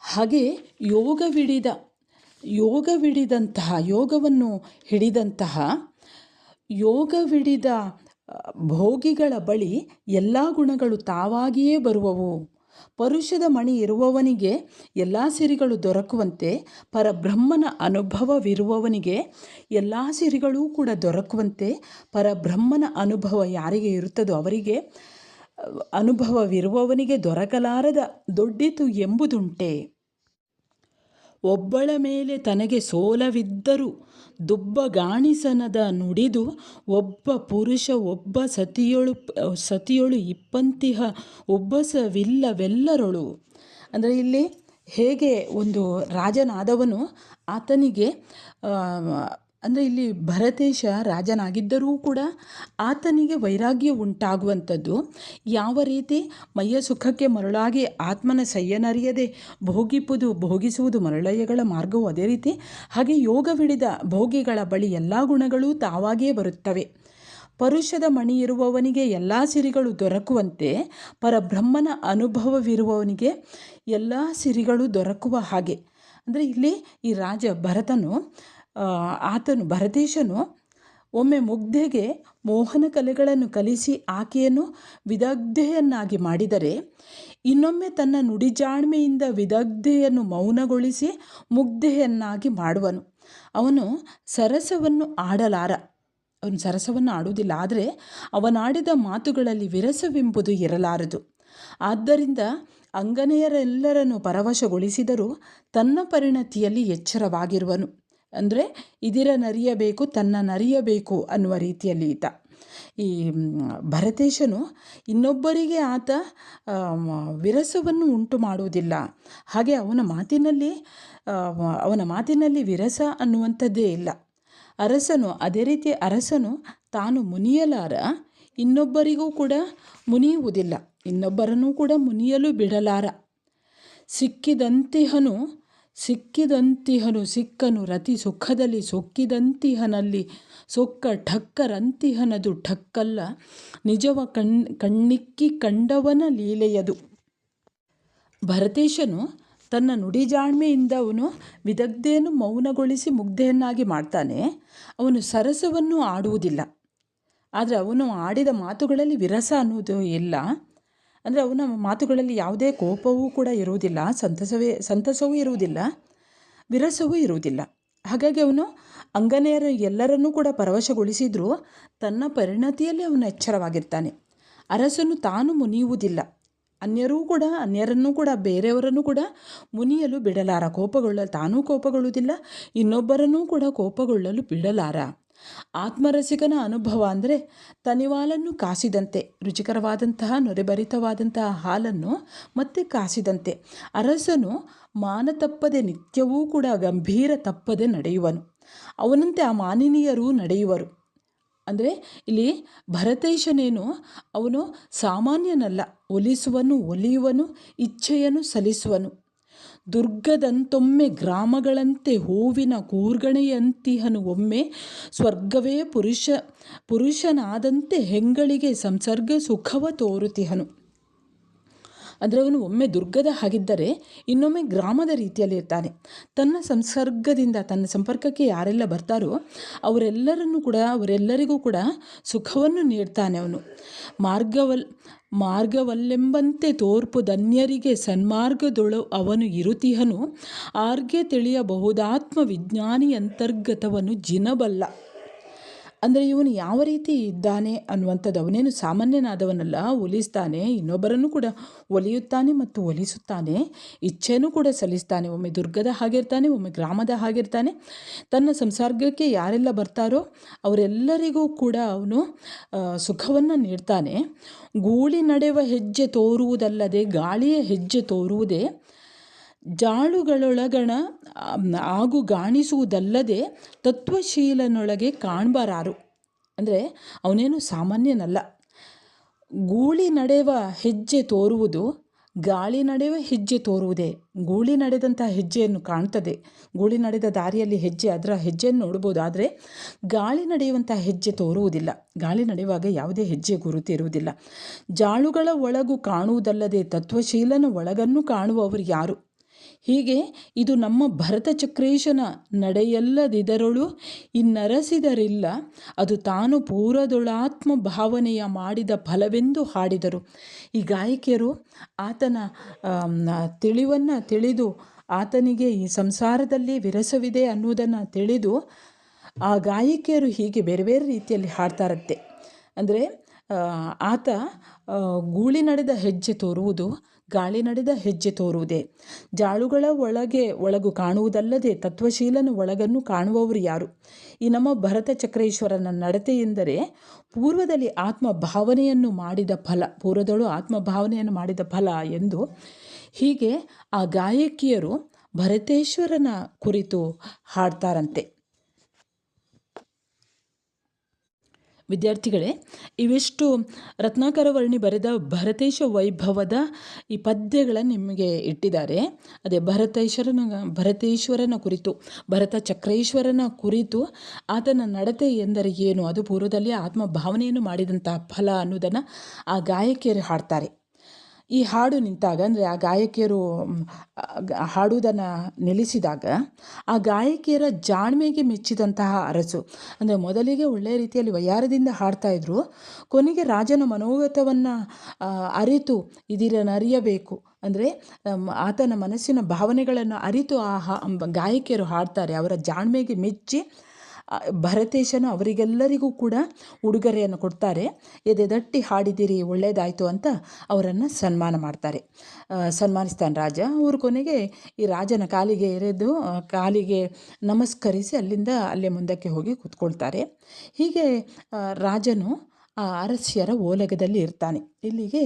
ಹಾಗೆ ಯೋಗವನ್ನು ಹಿಡಿದ ಭೋಗಿಗಳ ಬಳಿ ಎಲ್ಲ ಗುಣಗಳು ತಾವಾಗಿಯೇ ಬರುವವು. ಪರುಷದ ಮಣಿ ಇರುವವನಿಗೆ ಎಲ್ಲ ಸಿರಿಗಳು ದೊರಕುವಂತೆ, ಪರಬ್ರಹ್ಮನ ಅನುಭವವಿರುವವನಿಗೆ ಎಲ್ಲ ಸಿರಿಗಳೂ ಕೂಡ ದೊರಕುವಂತೆ, ಪರಬ್ರಹ್ಮನ ಅನುಭವ ಯಾರಿಗೆ ಇರುತ್ತದೋ ಅವರಿಗೆ, ಅನುಭವವಿರುವವನಿಗೆ ದೊರಕಲಾರದ ದೊಡ್ಡಿತು ಎಂಬುದುಂಟೆ. ಒಬ್ಬಳ ಮೇಲೆ ತನಗೆ ಸೋಲವಿದ್ದರೂ ದುಬ್ಬಗಾಣಿಸನದ ನುಡಿದು, ಒಬ್ಬ ಪುರುಷ ಒಬ್ಬ ಸತಿಯೊಳು ಇಪ್ಪಂತಿಹ ಒಬ್ಬಸವಿಲ್ಲವೆಲ್ಲರೊಳು. ಅಂದರೆ ಇಲ್ಲಿ ಹೇಗೆ ಒಂದು ರಾಜನಾದವನು ಆತನಿಗೆ ಅಂದರೆ ಇಲ್ಲಿ ಭರತೇಶ ರಾಜನಾಗಿದ್ದರೂ ಕೂಡ ಆತನಿಗೆ ವೈರಾಗ್ಯ ಉಂಟಾಗುವಂಥದ್ದು ಯಾವ ರೀತಿ ಮೈಯ ಸುಖಕ್ಕೆ ಮರಳಾಗಿ ಆತ್ಮನ ಸಯ್ಯನರಿಯದೆ ಭೋಗಿಸುವುದು ಮರಳಯ್ಯಗಳ ಮಾರ್ಗವು ಅದೇ ರೀತಿ ಹಾಗೆ ಯೋಗವಿಡಿದ ಭೋಗಿಗಳ ಬಳಿ ಎಲ್ಲ ಗುಣಗಳೂ ತಾವಾಗಿಯೇ ಬರುತ್ತವೆ. ಪರುಷದ ಮಣಿ ಇರುವವನಿಗೆ ಎಲ್ಲ ಸಿರಿಗಳು ದೊರಕುವಂತೆ ಪರಬ್ರಹ್ಮನ ಅನುಭವವಿರುವವನಿಗೆ ಎಲ್ಲ ಸಿರಿಗಳು ದೊರಕುವ ಹಾಗೆ. ಅಂದರೆ ಇಲ್ಲಿ ಈ ರಾಜ ಭರತೇಶನು ಒಮ್ಮೆ ಮುಗ್ಧೆಗೆ ಮೋಹನ ಕಲೆಗಳನ್ನು ಕಲಿಸಿ ಆಕೆಯನ್ನು ವಿದಗ್ಧೆಯನ್ನಾಗಿ ಮಾಡಿದರೆ, ಇನ್ನೊಮ್ಮೆ ತನ್ನ ನುಡಿಜಾಣ್ಮೆಯಿಂದ ವಿದಗ್ಧೆಯನ್ನು ಮೌನಗೊಳಿಸಿ ಮುಗ್ಧೆಯನ್ನಾಗಿ ಮಾಡುವನು. ಅವನು ಸರಸವನ್ನು ಆಡುವುದಿಲ್ಲ, ಆದರೆ ಅವನಾಡಿದ ಮಾತುಗಳಲ್ಲಿ ವಿರಸವೆಂಬುದು ಇರಲಾರದು. ಆದ್ದರಿಂದ ಅಂಗನೆಯರೆಲ್ಲರನ್ನು ಪರವಶಗೊಳಿಸಿದರೂ ತನ್ನ ಪರಿಣತಿಯಲ್ಲಿ ಎಚ್ಚರವಾಗಿರುವನು. ಅಂದರೆ ಇದಿರನರಿಯಬೇಕು ತನ್ನನರಿಯಬೇಕು ಅನ್ನುವ ರೀತಿಯಲ್ಲಿ ಈತ ಈ ಭರತೇಶನು ಇನ್ನೊಬ್ಬರಿಗೆ ಆತ ವಿರಸವನ್ನು ಉಂಟು ಮಾಡುವುದಿಲ್ಲ. ಹಾಗೆ ಅವನ ಮಾತಿನಲ್ಲಿ ವಿರಸ ಅನ್ನುವಂಥದ್ದೇ ಇಲ್ಲ. ಅದೇ ರೀತಿ ಅರಸನು ತಾನು ಮುನಿಯಲಾರ, ಇನ್ನೊಬ್ಬರಿಗೂ ಕೂಡ ಮುನಿಯುವುದಿಲ್ಲ, ಇನ್ನೊಬ್ಬರನ್ನೂ ಕೂಡ ಮುನಿಯಲು ಬಿಡಲಾರ. ಸಿಕ್ಕಿದಂತಿಹನು ಸಿಕ್ಕನು ರತಿ ಸುಖದಲ್ಲಿ ಸೊಕ್ಕಿದಂತಿಹನಲ್ಲಿ ಸೊಕ್ಕ ಠಕ್ಕರಂತಿಹನದು ಠಕ್ಕಲ್ಲ ನಿಜವ ಕಣ್ಣಿಕ್ಕಿ ಕಂಡವನ ಲೀಲೆಯದು. ಭರತೇಶನು ತನ್ನ ನುಡಿಜಾಣ್ಮೆಯಿಂದ ಅವನು ವಿದಗ್ಧೆಯನ್ನು ಮೌನಗೊಳಿಸಿ ಮುಗ್ಧೆಯನ್ನಾಗಿ ಮಾಡ್ತಾನೆ. ಅವನು ಸರಸವನ್ನು ಆಡುವುದಿಲ್ಲ, ಆದರೆ ಅವನು ಆಡಿದ ಮಾತುಗಳಲ್ಲಿ ವಿರಸ ಅನ್ನುವುದು ಇಲ್ಲ. ಅಂದರೆ ಅವನ ಮಾತುಗಳಲ್ಲಿ ಯಾವುದೇ ಕೋಪವೂ ಕೂಡ ಇರುವುದಿಲ್ಲ, ಸಂತಸವೂ ಇರುವುದಿಲ್ಲ, ವಿರಸವೂ ಇರುವುದಿಲ್ಲ. ಹಾಗಾಗಿ ಅವನು ಅಂಗನೆಯರು ಎಲ್ಲರನ್ನೂ ಕೂಡ ಪರವಶಗೊಳಿಸಿದರೂ ತನ್ನ ಪರಿಣತಿಯಲ್ಲಿ ಅವನು ಎಚ್ಚರವಾಗಿರ್ತಾನೆ. ಅರಸನು ತಾನು ಮುನಿಯುವುದಿಲ್ಲ, ಅನ್ಯರನ್ನೂ ಕೂಡ ಬೇರೆಯವರನ್ನು ಕೂಡ ಮುನಿಯಲು ಬಿಡಲಾರ. ತಾನೂ ಕೋಪಗೊಳ್ಳುವುದಿಲ್ಲ, ಇನ್ನೊಬ್ಬರನ್ನೂ ಕೂಡ ಕೋಪಗೊಳ್ಳಲು ಬಿಡಲಾರ. ಆತ್ಮರಸಿಕನ ಅನುಭವ ಅಂದರೆ ತನಿವಾಲನ್ನು ಕಾಸಿದಂತೆ, ರುಚಿಕರವಾದಂತಹ ನೊರೆಭರಿತವಾದಂತಹ ಹಾಲನ್ನು ಮತ್ತೆ ಕಾಸಿದಂತೆ. ಅರಸನು ಮಾನ ತಪ್ಪದೆ ನಿತ್ಯವೂ ಕೂಡ ಗಂಭೀರ ತಪ್ಪದೆ ನಡೆಯುವನು. ಅವನಂತೆ ಆ ಮಾನಿನಿಯರು ನಡೆಯುವರು. ಅಂದರೆ ಇಲ್ಲಿ ಭರತೇಶನೇನು ಅವನು ಸಾಮಾನ್ಯನಲ್ಲ, ಒಲಿಯುವನು, ಇಚ್ಛೆಯನ್ನು ಸಲ್ಲಿಸುವನು. ದುರ್ಗದಂತೊಮ್ಮೆ ಗ್ರಾಮಗಳಂತೆ ಹೂವಿನ ಕೂರ್ಗಣೆಯಂತಿಹನು ಒಮ್ಮೆ ಸ್ವರ್ಗವೇ ಪುರುಷನಾದಂತೆ ಹೆಂಗಳಿಗೆ ಸಂಸರ್ಗ ಸುಖವ ತೋರುತಿಹನು. ಅಂದರೆ ಅವನು ಒಮ್ಮೆ ದುರ್ಗದ ಹಾಗಿದ್ದರೆ ಇನ್ನೊಮ್ಮೆ ಗ್ರಾಮದ ರೀತಿಯಲ್ಲಿ ಇರ್ತಾನೆ. ತನ್ನ ಸಂಪರ್ಕಕ್ಕೆ ಯಾರೆಲ್ಲ ಬರ್ತಾರೋ ಅವರೆಲ್ಲರಿಗೂ ಕೂಡ ಸುಖವನ್ನು ನೀಡ್ತಾನೆ. ಅವನು ಮಾರ್ಗವಲ್ಲೆಂಬಂತೆ ತೋರ್ಪು ಧನ್ಯರಿಗೆ ಸನ್ಮಾರ್ಗದೊಳು ಅವನು ಇರುತಿಹನು. ಆರ್ಗೆ ತಿಳಿಯಬಹುದಾತ್ಮ ವಿಜ್ಞಾನಿ ಅಂತರ್ಗತವನು ಜಿನಬಲ್ಲ. ಅಂದರೆ ಇವನು ಯಾವ ರೀತಿ ಇದ್ದಾನೆ ಅನ್ನುವಂಥದ್ದು, ಅವನೇನು ಸಾಮಾನ್ಯನಾದವನಲ್ಲ, ಒಲಿಸ್ತಾನೆ, ಇನ್ನೊಬ್ಬರನ್ನು ಕೂಡ ಒಲಿಯುತ್ತಾನೆ ಮತ್ತು ಒಲಿಸುತ್ತಾನೆ, ಇಚ್ಛೆನೂ ಕೂಡ ಸಲ್ಲಿಸ್ತಾನೆ. ಒಮ್ಮೆ ದುರ್ಗದ ಹಾಗಿರ್ತಾನೆ, ಒಮ್ಮೆ ಗ್ರಾಮದ ಹಾಗಿರ್ತಾನೆ. ತನ್ನ ಸಂಸರ್ಗಕ್ಕೆ ಯಾರೆಲ್ಲ ಬರ್ತಾರೋ ಅವರೆಲ್ಲರಿಗೂ ಕೂಡ ಅವನು ಸುಖವನ್ನು ನೀಡ್ತಾನೆ. ಗೂಳಿ ನಡೆವ ಹೆಜ್ಜೆ ತೋರುವುದಲ್ಲದೆ ಗಾಳಿಯ ಹೆಜ್ಜೆ ತೋರುವುದೇ, ಜಾಳುಗಳೊಳಗಣ ಆಗು ಗಾಣಿಸುವುದಲ್ಲದೆ ತತ್ವಶೀಲನೊಳಗೆ ಕಾಣ್ಬರಾರು. ಅಂದರೆ ಅವನೇನು ಸಾಮಾನ್ಯನಲ್ಲ. ಗೂಳಿ ನಡೆವ ಹೆಜ್ಜೆ ತೋರುವುದು, ಗಾಳಿ ನಡೆಯುವ ಹೆಜ್ಜೆ ತೋರುವುದೇ. ಗೂಳಿ ನಡೆದಂಥ ಹೆಜ್ಜೆಯನ್ನು ಕಾಣ್ತದೆ, ಗೂಳಿ ನಡೆದ ದಾರಿಯಲ್ಲಿ ಅದರ ಹೆಜ್ಜೆಯನ್ನು ನೋಡ್ಬೋದು, ಆದರೆ ಗಾಳಿ ನಡೆಯುವಂಥ ಹೆಜ್ಜೆ ತೋರುವುದಿಲ್ಲ. ಗಾಳಿ ನಡೆಯುವಾಗ ಯಾವುದೇ ಹೆಜ್ಜೆ ಗುರುತಿರುವುದಿಲ್ಲ. ಜಾಳುಗಳ ಒಳಗು ಕಾಣುವುದಲ್ಲದೆ ತತ್ವಶೀಲನ ಒಳಗನ್ನು ಕಾಣುವವರು ಯಾರು? ಹೀಗೆ ಇದು ನಮ್ಮ ಭರತ ಚಕ್ರೇಶನ ನಡೆಯಲ್ಲದಿದರೊಳು ಇನ್ನರಸಿದರಿಲ್ಲ, ಅದು ತಾನು ಪೂರದೊಳಾತ್ಮ ಭಾವನೆಯ ಮಾಡಿದ ಫಲವೆಂದು ಹಾಡಿದರು. ಈ ಗಾಯಕಿಯರು ಆತನ ತಿಳಿವನ್ನು ತಿಳಿದು, ಆತನಿಗೆ ಈ ಸಂಸಾರದಲ್ಲಿ ವಿರಸವಿದೆ ಅನ್ನುವುದನ್ನು ತಿಳಿದು ಆ ಗಾಯಕಿಯರು ಹೀಗೆ ಬೇರೆ ಬೇರೆ ರೀತಿಯಲ್ಲಿ ಹಾಡ್ತಾರಂತೆ. ಅಂದರೆ ಆತ ಗೂಳಿ ನಡೆದ ಹೆಜ್ಜೆ ತೋರುವುದು, ಗಾಳಿ ನಡೆದ ಹೆಜ್ಜೆ ತೋರುವುದೇ. ಜಾಳುಗಳ ಒಳಗು ಕಾಣುವುದಲ್ಲದೆ ತತ್ವಶೀಲನ ಒಳಗನ್ನು ಕಾಣುವವರು ಯಾರು? ಈ ನಮ್ಮ ಭರತ ಚಕ್ರೇಶ್ವರನ ನಡತೆ ಎಂದರೆ ಪೂರ್ವದಲ್ಲಿ ಆತ್ಮಭಾವನೆಯನ್ನು ಮಾಡಿದ ಫಲ ಎಂದು ಹೀಗೆ ಆ ಗಾಯಕಿಯರು ಭರತೇಶ್ವರನ ಕುರಿತು ಹಾಡ್ತಾರಂತೆ. ವಿದ್ಯಾರ್ಥಿಗಳೇ, ಇವಿಷ್ಟು ರತ್ನಾಕರ ವರ್ಣಿ ಬರೆದ ಭರತೇಶ ವೈಭವದ ಈ ಪದ್ಯಗಳನ್ನು ನಿಮಗೆ ಇಟ್ಟಿದ್ದಾರೆ. ಅದೇ ಭರತೇಶ್ವರನ ಕುರಿತು, ಭರತ ಚಕ್ರೇಶ್ವರನ ಕುರಿತು ಆತನ ನಡತೆ ಎಂದರೆ ಏನು, ಅದು ಪೂರ್ವದಲ್ಲಿ ಆತ್ಮಭಾವನೆಯನ್ನು ಮಾಡಿದಂತಹ ಫಲ ಅನ್ನೋದನ್ನು ಆ ಗಾಯಕಿಯರು ಹಾಡ್ತಾರೆ. ಈ ಹಾಡು ನಿಂತಾಗ, ಅಂದರೆ ಆ ಗಾಯಕಿಯರು ಹಾಡುವುದನ್ನು ನಿಲ್ಲಿಸಿದಾಗ, ಆ ಗಾಯಕಿಯರ ಜಾಣ್ಮೆಗೆ ಮೆಚ್ಚಿದಂತಹ ಅರಸು, ಅಂದರೆ ಮೊದಲಿಗೆ ಒಳ್ಳೆಯ ರೀತಿಯಲ್ಲಿ ವಯ್ಯಾರದಿಂದ ಹಾಡ್ತಾಯಿದ್ರು, ಕೊನೆಗೆ ರಾಜನ ಮನೋಗತವನ್ನು ಅರಿತು ಇದನ್ನು ಅರಿಯಬೇಕು, ಅಂದರೆ ಆತನ ಮನಸ್ಸಿನ ಭಾವನೆಗಳನ್ನು ಅರಿತು ಗಾಯಕಿಯರು ಹಾಡ್ತಾರೆ. ಅವರ ಜಾಣ್ಮೆಗೆ ಮೆಚ್ಚಿ ಭರತೇಶನು ಅವರಿಗೆಲ್ಲರಿಗೂ ಕೂಡ ಉಡುಗೊರೆಯನ್ನು ಕೊಡ್ತಾರೆ. ಎದೆದಟ್ಟಿ ಹಾಡಿದಿರಿ, ಒಳ್ಳೆಯದಾಯಿತು ಅಂತ ಅವರನ್ನು ಸನ್ಮಾನಿಸ್ತಾನೆ ರಾಜ. ಅವರು ಕೊನೆಗೆ ಈ ರಾಜನ ಕಾಲಿಗೆ ಎರೆದು ಕಾಲಿಗೆ ನಮಸ್ಕರಿಸಿ ಅಲ್ಲೇ ಮುಂದಕ್ಕೆ ಹೋಗಿ ಕೂತ್ಕೊಳ್ತಾರೆ. ಹೀಗೆ ರಾಜನು ಆ ಅರಸಿಯರ ಓಲಗದಲ್ಲಿ ಇರ್ತಾನೆ. ಇಲ್ಲಿಗೆ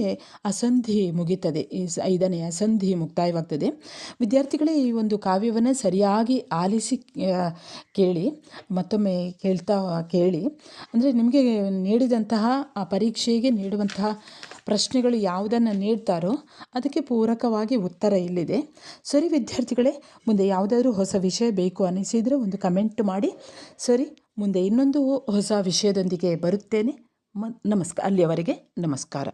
ಅಸಂಧಿ ಮುಗಿತದೆ. 5ನೇ ಅಸಂಧಿ ಮುಕ್ತಾಯವಾಗ್ತದೆ. ವಿದ್ಯಾರ್ಥಿಗಳೇ, ಈ ಒಂದು ಕಾವ್ಯವನ್ನು ಸರಿಯಾಗಿ ಆಲಿಸಿ ಕೇಳಿ, ಮತ್ತೊಮ್ಮೆ ಕೇಳಿ, ಅಂದರೆ ನಿಮಗೆ ನೀಡಿದಂತಹ ಆ ಪರೀಕ್ಷೆಗೆ ನೀಡುವಂತಹ ಪ್ರಶ್ನೆಗಳು ಯಾವುದನ್ನು ನೀಡ್ತಾರೋ ಅದಕ್ಕೆ ಪೂರಕವಾಗಿ ಉತ್ತರ ಇಲ್ಲಿದೆ. ಸರಿ ವಿದ್ಯಾರ್ಥಿಗಳೇ, ಮುಂದೆ ಯಾವುದಾದ್ರೂ ಹೊಸ ವಿಷಯ ಬೇಕು ಅನಿಸಿದರೆ ಒಂದು ಕಮೆಂಟ್ ಮಾಡಿ. ಸರಿ, ಮುಂದೆ ಇನ್ನೊಂದು ಹೊಸ ವಿಷಯದೊಂದಿಗೆ ಬರುತ್ತೇನೆ. ಅಲ್ಲಿಯವರೆಗೆ ನಮಸ್ಕಾರ.